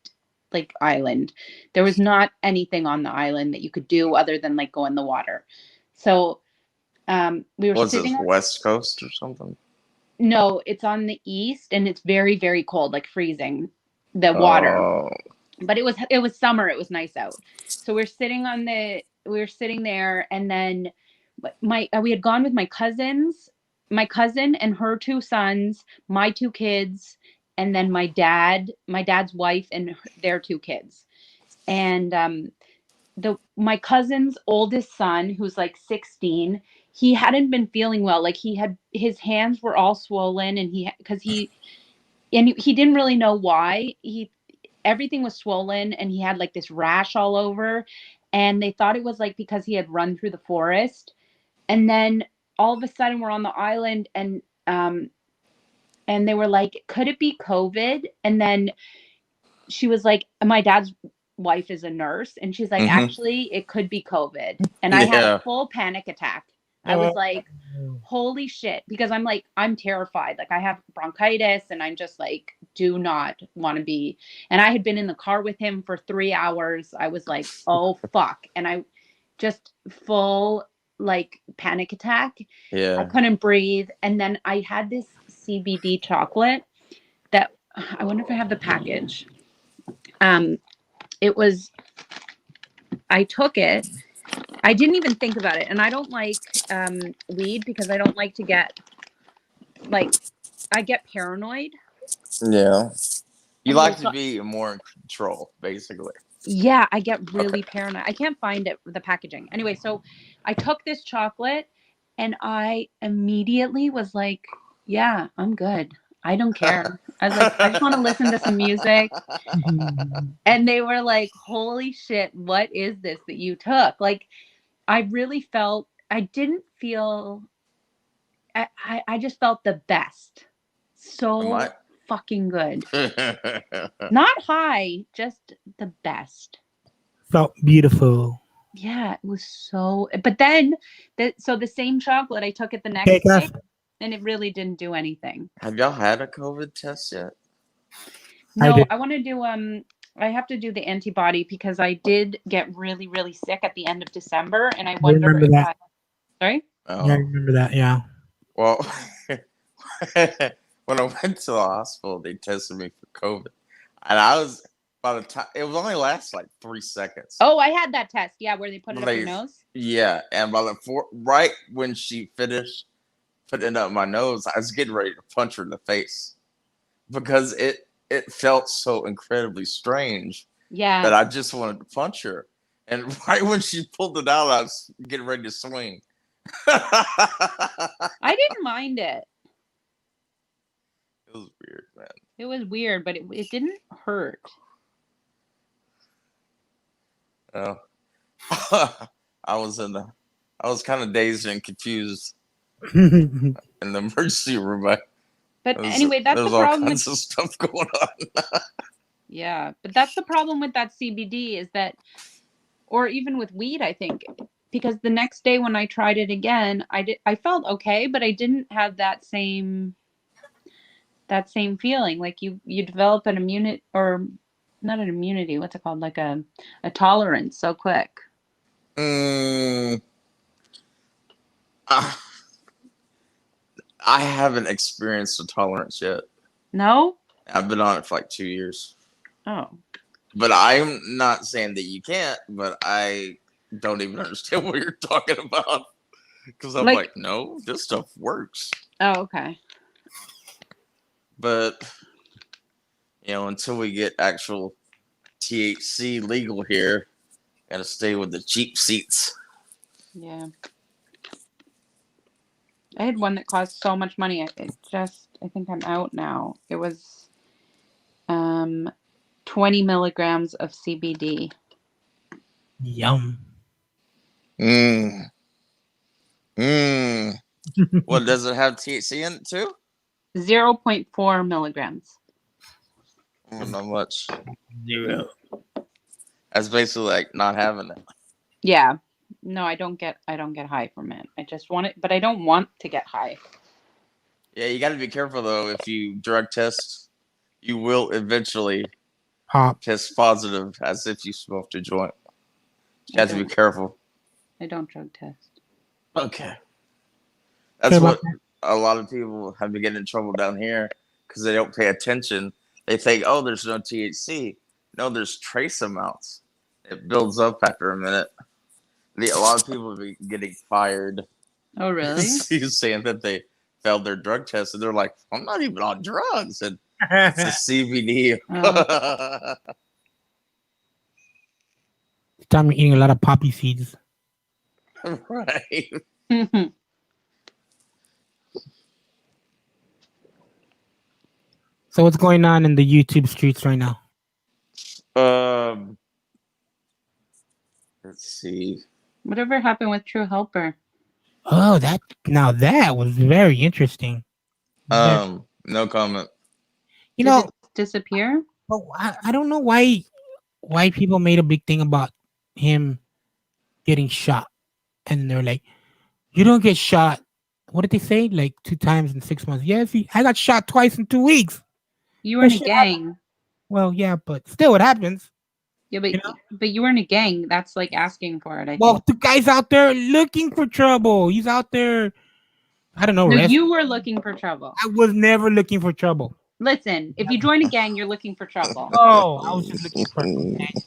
like island. There was not anything on the island that you could do other than like go in the water. So we were Was it sitting on. West Coast or something? No, it's on the east, and it's very, very cold, like freezing, the water. Oh, But it was summer. It was nice out. So we were sitting there, and then we had gone with my cousin and her two sons, my two kids, and then my dad's wife and their two kids. And my cousin's oldest son, who's like 16, he hadn't been feeling well. Like his hands were all swollen, and he didn't really know why. Everything was swollen, and he had like this rash all over, and they thought it was like because he had run through the forest. And then all of a sudden we're on the island, and they were like, could it be COVID? And then she was like, my dad's wife is a nurse, and she's like, actually, it could be COVID. And I had a full panic attack. I was like, holy shit, because I'm terrified. Like I have bronchitis, and I'm just like, do not want to be. And I had been in the car with him for 3 hours. I was like, oh fuck. And I just full like panic attack. yeah. I couldn't breathe. And then I had this CBD chocolate that I wonder if I have the package. I took it. I didn't even think about it. And I don't like weed because I don't like to get I get paranoid. Yeah. You And like to be more in control, basically. Yeah, I get really paranoid. I can't find the packaging. Anyway, so I took this chocolate, and I immediately was like, yeah, I'm good. I don't care. I was like, I just want to listen to some music. And they were like, holy shit, what is this that you took? Like, I really felt, I didn't feel, I just felt the best. So fucking good. Not high, just the best. Felt beautiful. Yeah, it was so. But then, the same chocolate I took it the next day, and it really didn't do anything. Have y'all had a COVID test yet? No, I want to do. I have to do the antibody because I did get really, really sick at the end of December, and I wonder remember that. Sorry. Oh. Yeah, I remember that. Yeah. Well, when I went to the hospital, they tested me for COVID, and I was. By the time it was only last like 3 seconds. Oh, I had that test. Yeah, where they put it up your nose. Yeah, and by right when she finished putting it up my nose, I was getting ready to punch her in the face because it felt so incredibly strange. Yeah, that I just wanted to punch her, and right when she pulled it out, I was getting ready to swing. I didn't mind it. It was weird, man. It was weird, but it didn't hurt. Oh. I was kind of dazed and confused in the emergency room. But anyway, that's the problem. All kinds of stuff going on. Yeah, but that's the problem with that CBD is that, or even with weed, I think, because the next day when I tried it again, I felt okay, but I didn't have that same feeling. Like you develop an immunity, or not an immunity, what's it called? Like a tolerance so quick. I haven't experienced a tolerance yet. No? I've been on it for like 2 years. Oh. But I'm not saying that you can't, but I don't even understand what you're talking about. Because I'm like, no, this stuff works. Oh, okay. But, until we get actual THC legal here, gotta stay with the cheap seats. Yeah. I had one that cost so much money. I think I'm out now. It was 20 milligrams of CBD. Yum. Mmm. Mmm. What does it have THC in it too? 0.4 milligrams. Oh, not much. 0. That's basically like not having it. Yeah. No, I don't get high from it. I just want it, but I don't want to get high. Yeah, you got to be careful though. If you drug test, you will eventually Pop. test positive as if you smoked a joint. You I have to be don't, careful. I don't drug test. Okay. Care That's about what a lot of people have been getting in trouble down here because they don't pay attention. They think, oh, there's no THC. No, there's trace amounts. It builds up after a minute. A lot of people have been getting fired. Oh, really? He's saying that they failed their drug test, and they're like, I'm not even on drugs. And it's a that? CBD. Oh. Time you're eating a lot of poppy seeds. Right. So what's going on in the YouTube streets right now? Let's see. Whatever happened with True Helper? Oh, that was very interesting. No comment. You Did know, it disappear? but I don't know why people made a big thing about him getting shot, and they're like, "You don't get shot." What did they say? Like 2 times in 6 months? Yes, I got shot twice in 2 weeks. You were in That a shit happened. gang. Well, yeah, but still, it happens. Yeah, but You know? but you were in a gang. That's like asking for it, I Well, think. the guy's out there looking for trouble. He's out there. I don't know. No, Rest. you were looking for trouble. I was never looking for trouble. Listen, if you join a gang, you're looking for trouble. Oh, I was just looking for.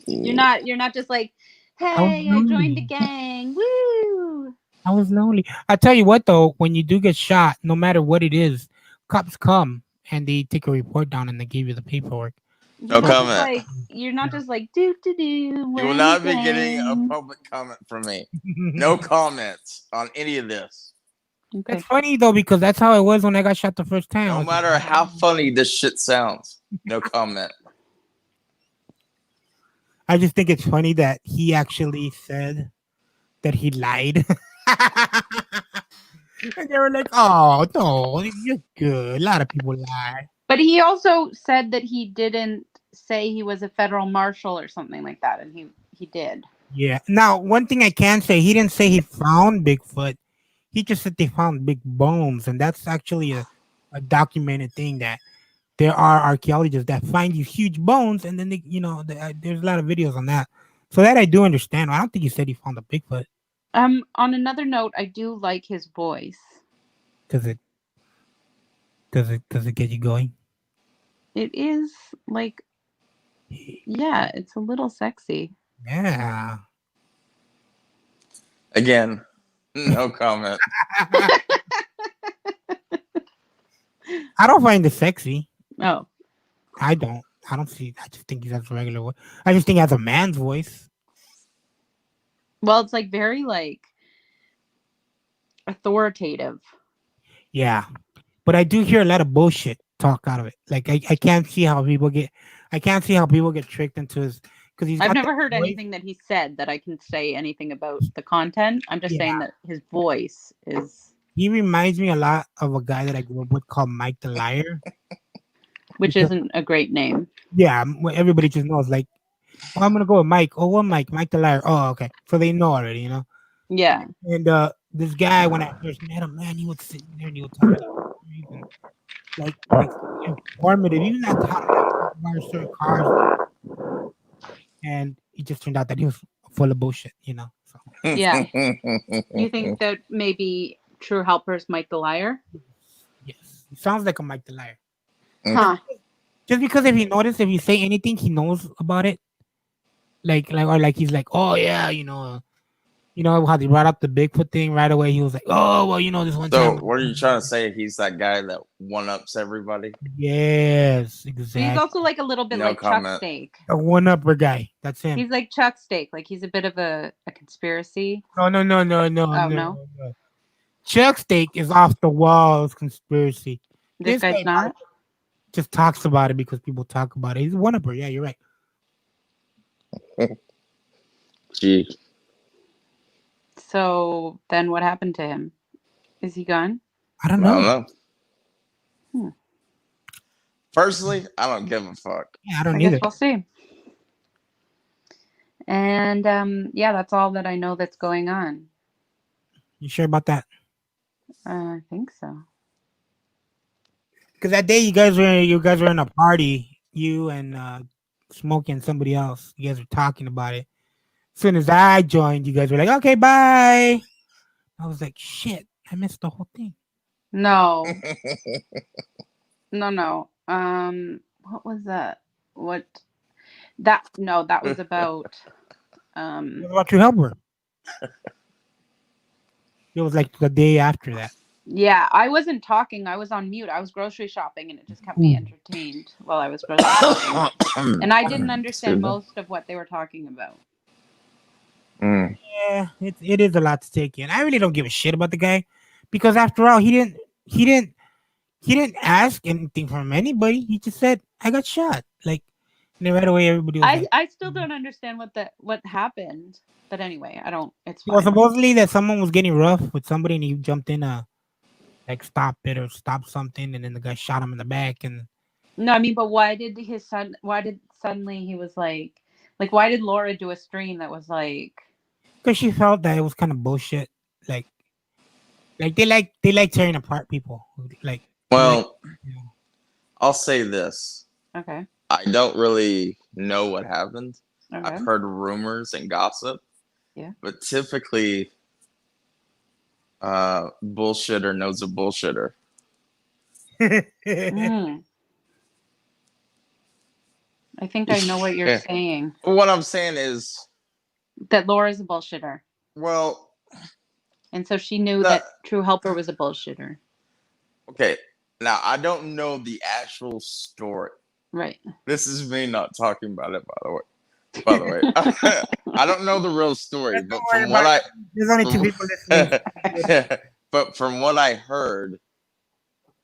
You're not just like, I was hey, I joined a lonely. gang. Woo! I was lonely. I tell you what, though, when you do get shot, no matter what it is, cops come and they take a report down and they give you the paperwork. No comment. You're not just like do. You will not be getting a public comment from me. No comments on any of this. Okay. It's funny though because that's how it was when I got shot the first time. No matter how funny this shit sounds, no comment. I just think it's funny that he actually said that he lied. And they were like, "Oh no, you're good." A lot of people lie. But he also said that he didn't say he was a federal marshal or something like that, and he did. Yeah. Now, one thing I can say, he didn't say he found Bigfoot. He just said they found big bones, and that's actually a documented thing that there are archaeologists that find these huge bones, and then they, there's a lot of videos on that. So that I do understand. I don't think he said he found a Bigfoot. On another note, I do like his voice. Does it get you going? It is like, yeah, it's a little sexy. Yeah. Again, no comment. I don't find it sexy. Oh, I don't see. I just think he has a regular voice. I just think he has a man's voice. well, it's like very like authoritative. Yeah, but I do hear a lot of bullshit talk out of it. Like I can't see how people get. I can't see how people get tricked into his because he's. I've got never that heard voice. anything that he said that I can say anything about the content. I'm just saying that his voice is. He reminds me a lot of a guy that I grew up with called Mike the Liar. Which isn't a great name. Yeah, everybody just knows. Like, oh, I'm gonna go with Mike. Oh, what Mike? Mike the Liar. Oh, okay. So they know already, you know. Yeah. And this guy, when I first met him, man, he would sit there and he would tell me like informative, even at the how to certain cars. And it just turned out that he was full of bullshit, you know. So. Yeah. You think that maybe True Helper's Mike the Liar? Yes, he sounds like a Mike the Liar. Huh. Just because if you say anything, he knows about it. Like he's like, oh yeah, you know how they brought up the Bigfoot thing right away. He was like, oh well, this one So, time. what are you trying to say? He's that guy that one-ups everybody? Yes, But exactly. he's also like a little bit No like comment. Chuck Steak. A one-upper guy. That's him. He's like Chuck Steak. Like he's a bit of a conspiracy. No. Oh, no? Chuck Steak is off the walls conspiracy. This guy's guy not? just talks about it because people talk about it. He's a one-upper. Yeah, you're right. Gee. So then what happened to him? Is he gone? I don't I don't know. know. Personally, I don't give a fuck. Yeah, I I don't guess either. we'll see. And yeah, that's all that I know that's going on. You sure about that? I think so. Because that day you guys were in a party, you and Smokey and somebody else. You guys were talking about it. As soon as I joined, you guys were like, "Okay, bye." I was like, "Shit, I missed the whole thing." No, no. What was that? What that? No, that was about. What about your helper? It was like the day after that. Yeah, I wasn't talking. I was on mute. I was grocery shopping, and it just kept me Ooh. entertained while I was grocery shopping. And I didn't understand Excuse me. most of what they were talking about. Mm. Yeah, it is a lot to take in. I really don't give a shit about the guy because after all, he didn't ask anything from anybody. He just said, "I got shot." Like, and then right away, everybody was like, I still don't understand what happened. But anyway, I don't. It's "Well, fine. supposedly that someone was getting rough with somebody, and he jumped in like stop it or stop something, and then the guy shot him in the back, and No, I mean, but why did his son? Why did suddenly he was like? Why did Laura do a stream that was like? because she felt that it was kind of bullshit. Like they like tearing apart people. Like, they like, Well, you know, I'll say this. Okay. I don't really know what happened. Okay. I've heard rumors and gossip. Yeah. But typically, bullshitter knows a bullshitter. Mm. I think I know what you're Yeah. saying. What I'm saying is, That Laura's a bullshitter, well, and so she knew the, that True Helper was a bullshitter. okay. Now I don't know the actual story. Right. This is me not talking about it, by the way. By the way, I don't know the real story, but Don't worry from what about it. There's only two people listening. but from what I heard,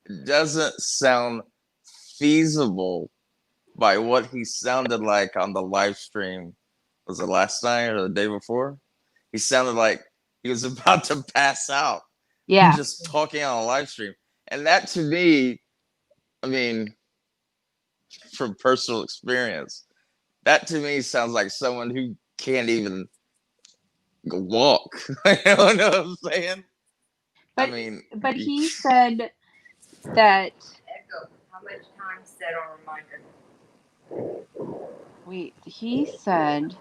it doesn't sound feasible by what he sounded like on the live stream. Was it last night or the day before? He sounded like he was about to pass out. Yeah. Just talking on a live stream. And that to me, I mean, from personal experience, that to me sounds like someone who can't even walk. You know what I'm saying? But I mean, but he said that. Echo. How much time set on reminder? Wait. He said.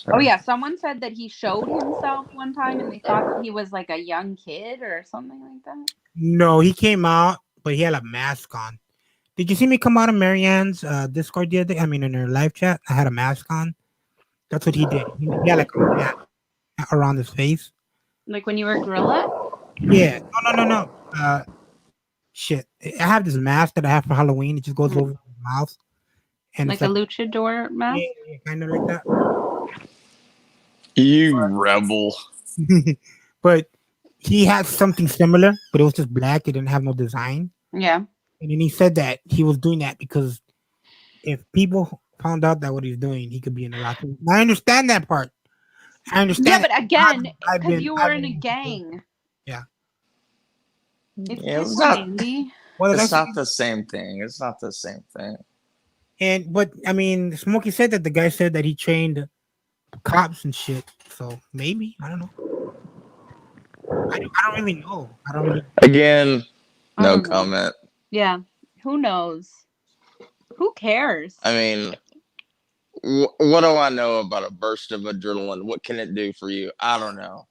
Oh yeah, someone said that he showed himself one time, and they thought that he was like a young kid or something like that. No, he came out, but he had a mask on. Did you see me come out of Marianne's Discord the other day? I mean, in her live chat, I had a mask on. That's what he did. He had like a mask around his face. Like when you were Gorilla. Yeah. No. Shit. I have this mask that I have for Halloween. It just goes over his mouth, and Like it's a like luchador mask. yeah, kind of like that. you rebel. But he had something similar, but it was just black. It didn't have no design. Yeah. And then he said that he was doing that because if people found out that what he's doing, he could be in a lot. I understand that part. I understand. Yeah, but again, I've because been- you I've were in a been- gang. Yeah. It's Yeah, it's different, not. Andy. Well, It's that's not the same thing. It's not the same thing. but I mean, Smokey said that the guy said that he trained cops and shit. So maybe I don't know. I don't really know. I don't really. Again, I no don't know. comment. Yeah. Who knows? Who cares? I mean, what do I know about a burst of adrenaline? What can it do for you? I don't know.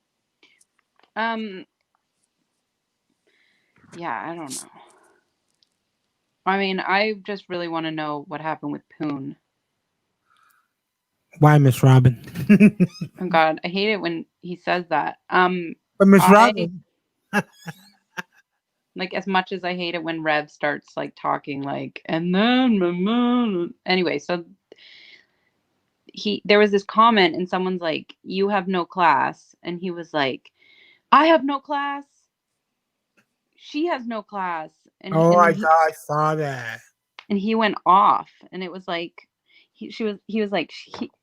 Yeah, I don't know. I mean, I just really want to know what happened with Poon. Why, Miss Robin? Oh God, I hate it when he says that. But Miss I- Robin, Like as much as I hate it when Rev starts like talking like and then anyway, so there was this comment and someone's like, "You have no class," and he was like, "I have no class. She has no class." And oh, and I then saw that. and he went off, and it was like he was like,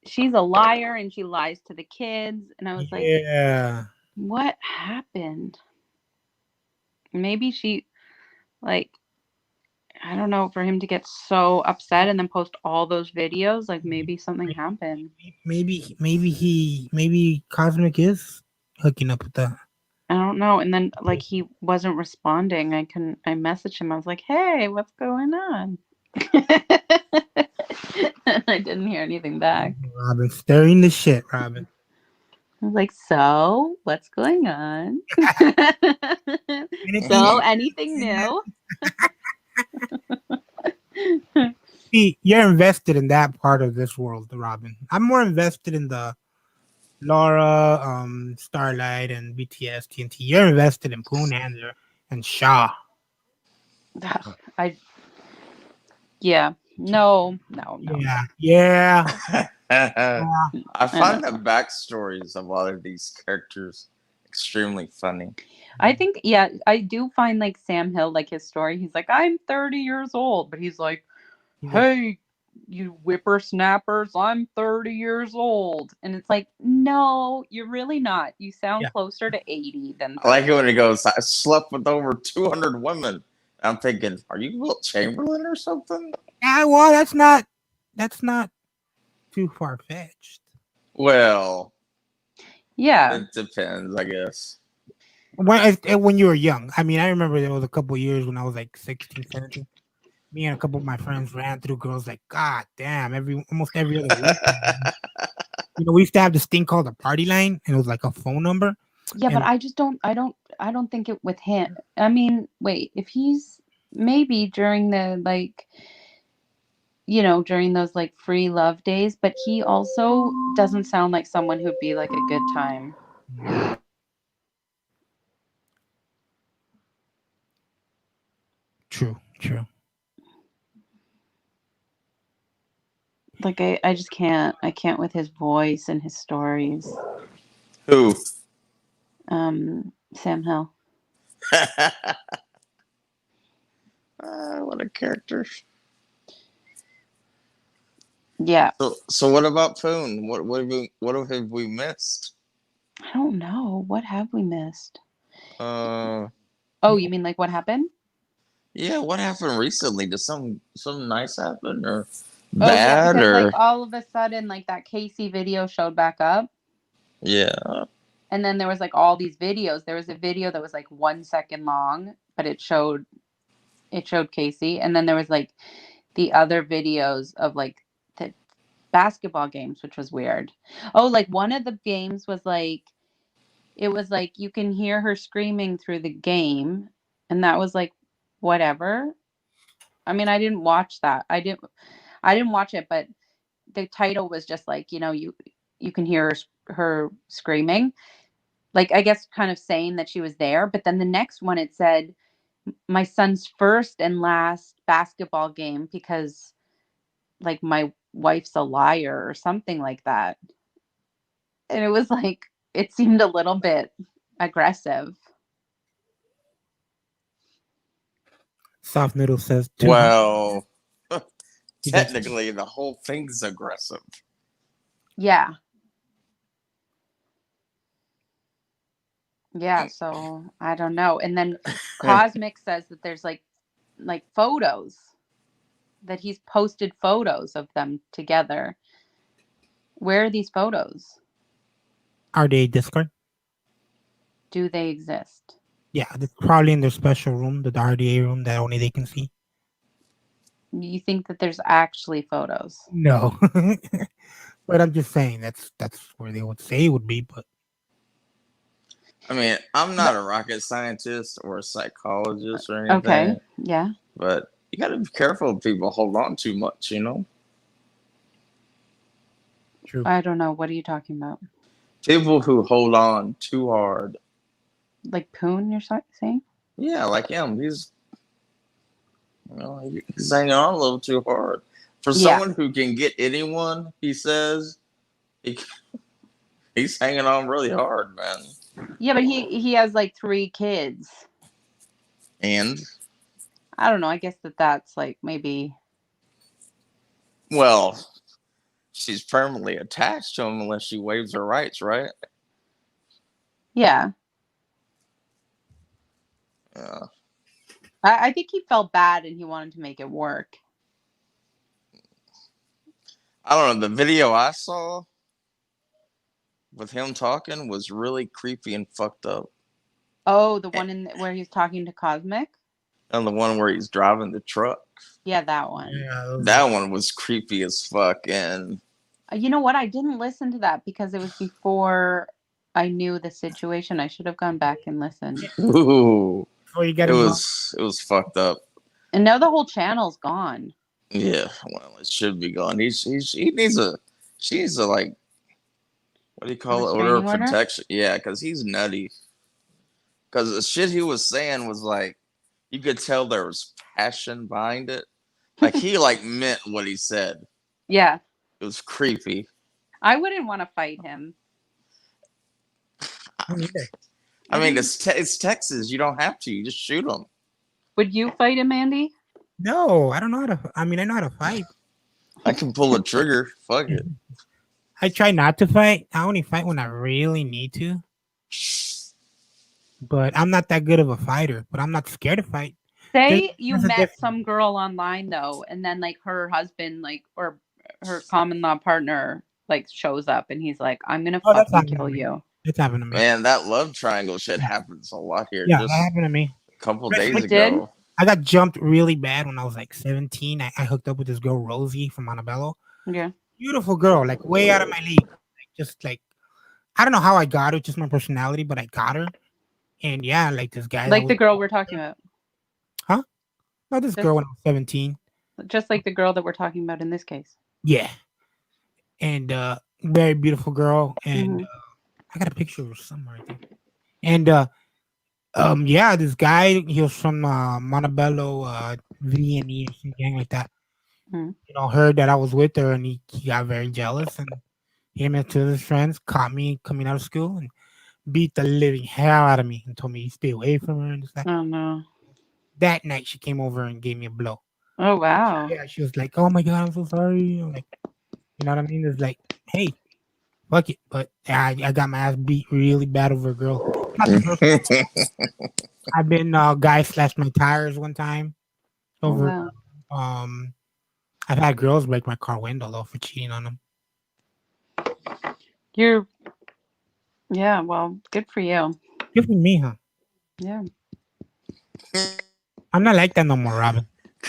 she's a liar and she lies to the kids. And I was like, Yeah. what happened? Maybe she, like, I don't know, for him to get so upset and then post all those videos, like maybe something happened. Maybe Cosmic is hooking up with that. I don't know. And then like he wasn't responding. I messaged him. I was like, hey, what's going on? I didn't hear anything back. Robin, stirring the shit, Robin. I was like, so what's going on? So anything new? See, you're invested in that part of this world, Robin. I'm more invested in the Laura, Starlight, and BTS, TNT. You're invested in Poon and Shaw. Yeah. No. Yeah. I find the backstories of a lot of these characters extremely funny. I think, yeah, I do find like Sam Hill, like his story. He's like, I'm 30 years old, but he's like, hey, you whippersnappers, I'm 30 years old. And it's like, no, you're really not. You sound closer to 80 than 30. I like it when he goes, I slept with over 200 women. I'm thinking, are you Wilt Chamberlain or something? Yeah, well, that's not too far-fetched. Well, yeah, it depends, I guess. When you were young. I mean, I remember there was a couple of years when I was like 16, 17. Me and a couple of my friends ran through girls like, God damn, almost every other week. We used to have this thing called a party line, and it was like a phone number. Yeah, but I don't think it with him. I mean, wait, if he's maybe during the like, during those like free love days, but he also doesn't sound like someone who'd be like a good time. True. Like I just can't. I can't with his voice and his stories. Who? Sam Hill. What a character. Yeah. So what about Poon? What have we missed? I don't know. What have we missed? Oh, you mean like what happened? Yeah, what happened recently? Did something nice happen or bad? Yeah, because or like all of a sudden like that Casey video showed back up. Yeah. And then there was like all these videos. There was a video that was like 1 second long, but it showed Casey. And then there was like the other videos of like the basketball games, which was weird. Oh, like one of the games was like, it was like you can hear her screaming through the game. And that was like, whatever. I mean, I didn't watch that. I didn't watch it, but the title was just like, you can hear her screaming. Like, I guess kind of saying that she was there. But then the next one, it said, my son's first and last basketball game because like my wife's a liar or something like that. And it was like, it seemed a little bit aggressive. Soft Noodle says, well, technically the whole thing's aggressive. Yeah. Yeah, so I don't know. And then Cosmic says that there's like photos, that he's posted photos of them together. Where are these photos? Are they Discord? Do they exist? Yeah, it's probably in their special room, the RDA room that only they can see. You think that there's actually photos? No. But I'm just saying that's where they would say it would be, but I mean, I'm not a rocket scientist or a psychologist or anything. Okay, yeah. But you got to be careful if people hold on too much, True. I don't know. What are you talking about? People who hold on too hard. Like Poon, you're saying? Yeah, like him. He's hanging on a little too hard. For someone who can get anyone, he says, he's hanging on really hard, man. Yeah, but he has like 3 kids. And? I don't know. I guess that's like maybe. Well, she's permanently attached to him unless she waives her rights, right? Yeah. Yeah. I think he felt bad and he wanted to make it work. I don't know. The video I saw with him talking was really creepy and fucked up. Oh, the one where he's talking to Cosmic? And the one where he's driving the truck. Yeah, that one. Yeah, That one was creepy as fuck. And You know what? I didn't listen to that because it was before I knew the situation. I should have gone back and listened. ooh, before you get it involved. was fucked up. And now the whole channel's gone. Yeah, well, it should be gone. He needs a she needs a like what do you call it? Order of Restraining order? protection. Yeah, because he's nutty. Because the shit he was saying was like you could tell there was passion behind it. Like he like meant what he said. Yeah. It was creepy. I wouldn't want to fight him. I mean, it's Texas. You don't have to. You just shoot them. Would you fight him, Andy? No, I don't know how to. I mean, I know how to fight. I can pull a trigger. Fuck it. I try not to fight. I only fight when I really need to. But I'm not that good of a fighter. But I'm not scared to fight. Say you there's a met difference. some girl online though, and then like her husband, like or her common law partner, like shows up, and he's like, "I'm gonna Oh, that's fucking happened kill to me. you." It's happened to me. Man, that love triangle shit happens a lot here. Yeah, Just that happened to me. a couple It days did? ago. I got jumped really bad when I was like 17. I hooked up with this girl Rosie from Montebello. Yeah. Beautiful girl, like way out of my league. Like, just like I don't know how I got her, just my personality, but I got her. And yeah, like this guy. Like the girl we're talking about. No, this girl when I was 17. Just like the girl that we're talking about in this case. Yeah. And very beautiful girl. And Mhm. I got a picture of her somewhere, I think. And yeah, this guy, he was from Montebello, VNE or something like that. Mhm. You know, heard that I was with her and he got very jealous, and him and two of his friends caught me coming out of school and beat the living hell out of me and told me to stay away from her and stuff. Oh no. That night she came over and gave me a blow. Oh wow. Yeah, she was like, "Oh my god, I'm so sorry." I'm like, you know what I mean? It's like, hey, fuck it. But I got my ass beat really bad over a girl. Not the first time. I've been guy slashed my tires one time over. Wow. I've had girls break my car window though for cheating on them. Yeah, well, good for you. Good for me, huh? Yeah. I'm not like that no more, Robin.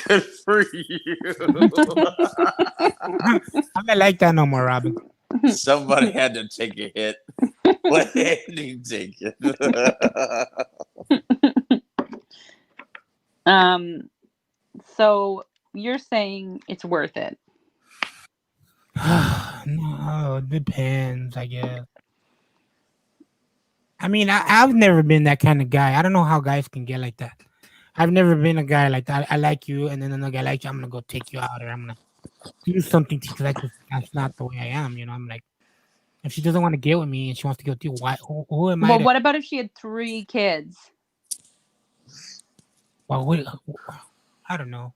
Good for you. I'm not like that no more, Robin. Somebody had to take a hit. Let Andy take it. So you're saying it's worth it. No, it depends, I guess. I mean, I've never been that kind of guy. I don't know how guys can get like that. I've never been a guy like that. I like you, and then another guy likes you. I'm gonna go take you out, or I'm gonna do something to you. That's not the way I am. You know, I'm like, if she doesn't want to get with me and she wants to go with you, why? Who am I? Well, what about if she had 3 kids? Well, I don't know.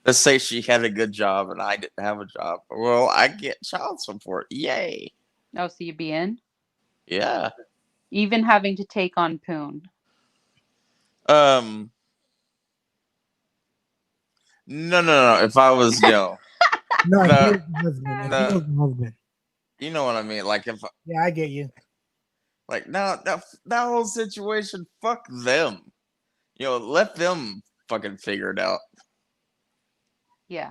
Let's say she had a good job and I didn't have a job. Well, I get child support. Yay. Oh, so you'd be in? Yeah. Even having to take on Poon. No. If I was, No, No. he was the husband. He No. was the husband. you know what I mean. Like if Yeah, I get you. like now that whole situation, fuck them. Let them fucking figure it out. Yeah.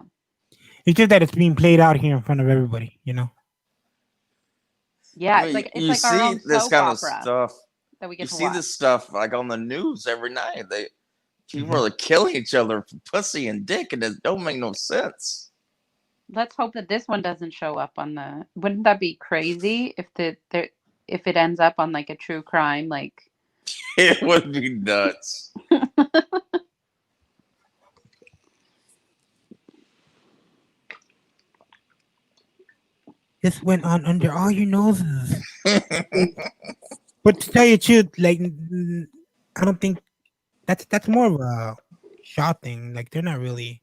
It's just that it's being played out here in front of everybody. You know. Yeah, I mean, it's you like our see own this soap kind of opera stuff. that we You get to see watch. this stuff like on the news every night. People are killing each other for pussy and dick, and it don't make no sense. Let's hope that this one doesn't show up on the. Wouldn't that be crazy if if it ends up on like a true crime? Like It would be nuts. This went on under all your noses. But to tell you the truth, like I don't think that's more of a Shaw thing. Like they're not really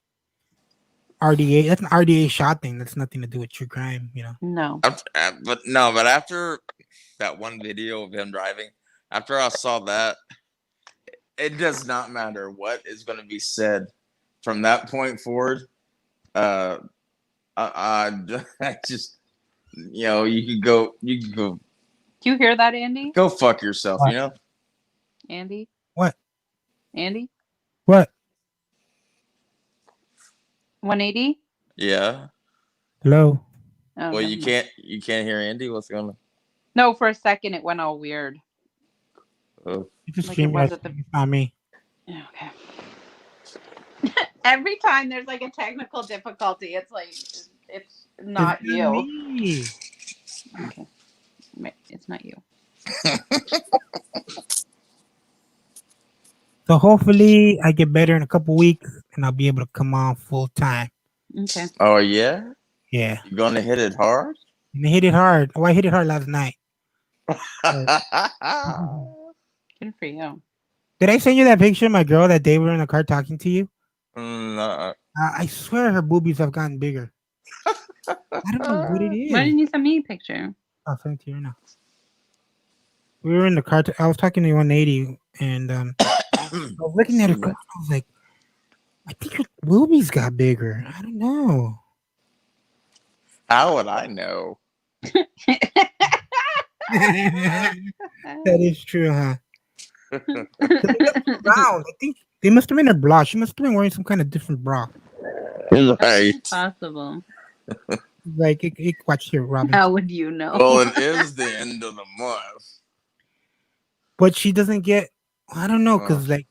RDA. That's an RDA shot thing. That's nothing to do with true crime. No. But after that one video of him driving, after I saw that, it does not matter what is going to be said from that point forward. I just, you can go, Do you hear that, Andy? go fuck yourself, What? Andy? What? Andy? What? 180? Yeah. Hello. Oh, Well, never you mind. can't hear Andy. What's going on? No, for a second it went all weird. Oh. It's a Like it stream. was at the- It's not me. Yeah, okay. Every time there's like a technical difficulty, it's like it's not It's you. me. Okay. It's not you. So hopefully I get better in a couple weeks and I'll be able to come on full time. Okay. Oh yeah, Yeah. you gonna hit it hard? And I hit it hard. Oh, I hit it hard last night. Good for you. Did I send you that picture of my girl that day we were in the car talking to you? Nah. I swear her boobies have gotten bigger. I don't know what it is. Why didn't you send me a picture? I'll send it to you now. We were in the car. I was talking to 180 and I was looking at her. I was like, I think her boobies got bigger. I don't know. How would I know? That is true, huh? Round. I think they must have been her bra. She must have been wearing some kind of different bra. Right. Possible. Like, watch here, Robin. How would you know? Well, it is the end of the month. But she doesn't get. I don't know, because like,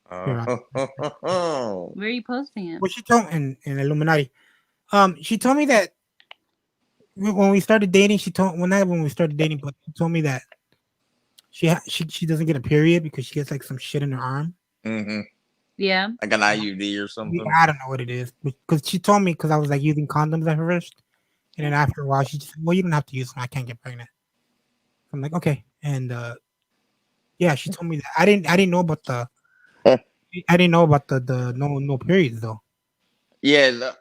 Oh. Where are you posting it? what she told in Illuminati. She told me that when we started dating, not when we started dating, but she told me that she doesn't get a period because she gets like some shit in her arm. Mm-hmm. Yeah. Like an IUD or something. I don't know what it is because she told me because I was like using condoms at first, and then after a while she just said, well, you don't have to use them. I can't get pregnant. I'm like, okay, and yeah, she told me that. I didn't know about the no periods though. Yeah,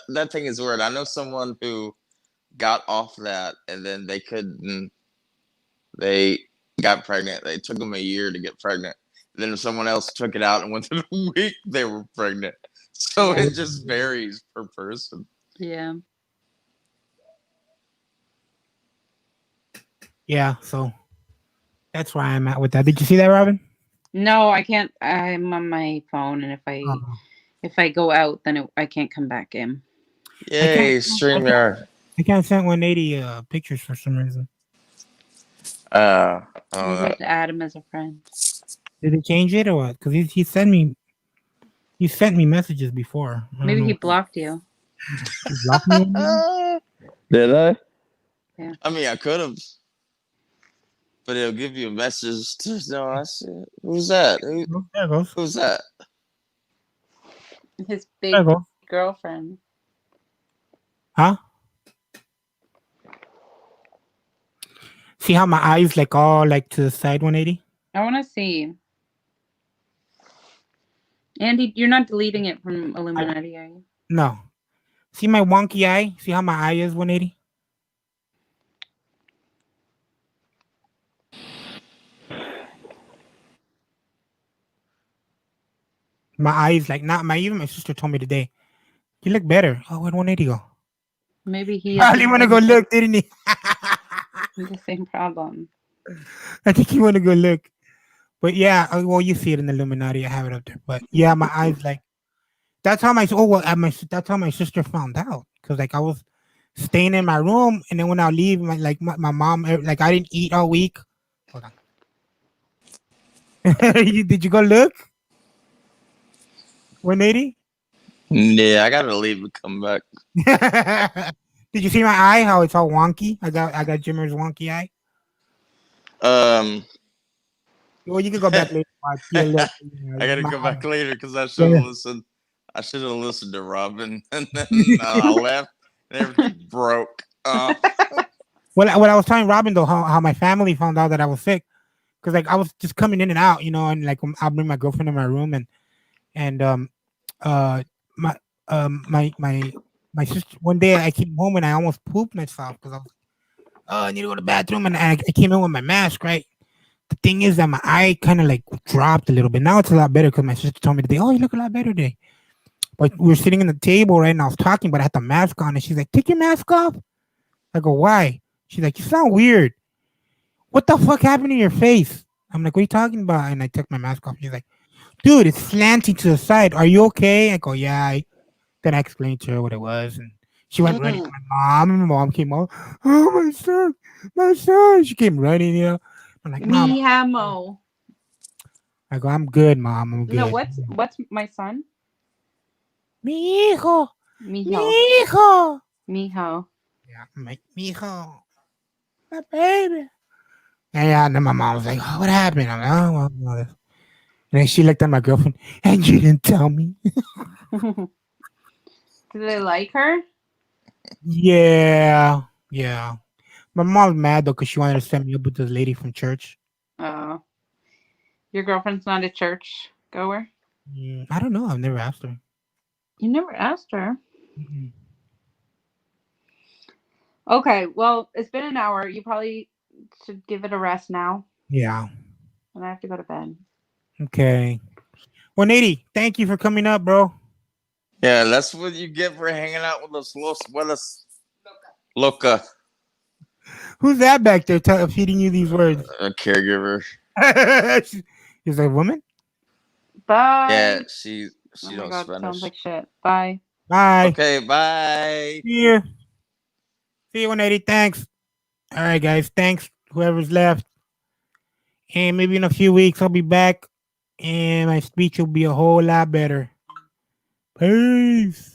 that thing is weird. I know someone who got off that and then they couldn't. They got pregnant. They took them a year to get pregnant. Then if someone else took it out and within a week they were pregnant. So it just varies per person. Yeah. Yeah, so that's where I'm at with that. Did you see that, Robin? No, I can't. I'm on my phone, and if I go out, then I can't come back in. Yay, StreamYard. I can't send 180 pictures for some reason. You have to add him as a friend. Did it change it or what? Because he sent me messages before. Maybe he blocked you. He blocked me? Did I? Yeah. I mean, I could have, but it'll give you a message. No, I said, who's that? There it goes. Who's that? His There big it goes. girlfriend. Huh? See how my eyes like all like to the side 180? I want to see. Andy, you're not deleting it from Illuminati, are you? No. See my wonky eye? See how my eye is 180? My eyes like not my even my sister told me today. You look better. Oh, where'd 180 go? Maybe he I didn't want to go look, didn't he? the same problem. I think you want to go look. But yeah, well, you see it in the Illuminati. I have it up there. But yeah, my eyes like that's how that's how my sister found out. Because like I was staying in my room, and then when I leave, my mom like I didn't eat all week. Hold on. Did you go look? 180? Yeah, I gotta leave and come back. Did you see my eye? How it's all wonky? I got Jimmer's wonky eye. Well, you can go back later. I gotta go back later because I should have listened. I should have listened to Robin, and then I left. And everything broke. Well, what I was telling Robin though, how my family found out that I was sick, because like I was just coming in and out, and like I'll bring my girlfriend in my room, and my sister. One day I came home and I almost pooped myself because I was I need to go to the bathroom, and I came in with my mask, right? The thing is that my eye kind of like dropped a little bit. Now it's a lot better because my sister told me today, "Oh, you look a lot better today." But we were sitting in the table, right? And I was talking, but I had the mask on, and she's like, "Take your mask off." I go, "Why?" She's like, "You sound weird. What the fuck happened to your face?" I'm like, "What are you talking about?" And I took my mask off. She's like, "Dude, it's slanting to the side. Are you okay?" I go, "Yeah." Then I explained to her what it was, and she went running to my mom, and my mom came out. "Oh, my son!" She came running, you know. I'm like, "Mom." Me amo. I go, "I'm good, Mom. I'm No, good." what's my son? Mi hijo, mi Mijo. hijo. Mijo. Yeah, I'm like, mi hijo, my baby. And yeah, and then my mom was like, "Oh, what happened?" I'm like, "Oh, well." And then she looked at my girlfriend, and you didn't tell me. Do they like her? Yeah, yeah. My mom's mad though because she wanted to send me up with this lady from church. Oh. Your girlfriend's not a church goer? I don't know. I've never asked her. You never asked her. Mm-mm. Okay, well, it's been an hour. You probably should give it a rest now. Yeah. And I have to go to bed. Okay. 180. Thank you for coming up, bro. Yeah, that's what you get for hanging out with us, Loca, Who's that back there feeding you these words? a caregiver. Is that a woman? Bye. Yeah, she Oh my knows god, sounds Spanish. like shit. Bye. Bye. Okay, bye. See you. See you, 180. Thanks. All right, guys. Thanks, whoever's left. And maybe in a few weeks, I'll be back and my speech will be a whole lot better. Peace.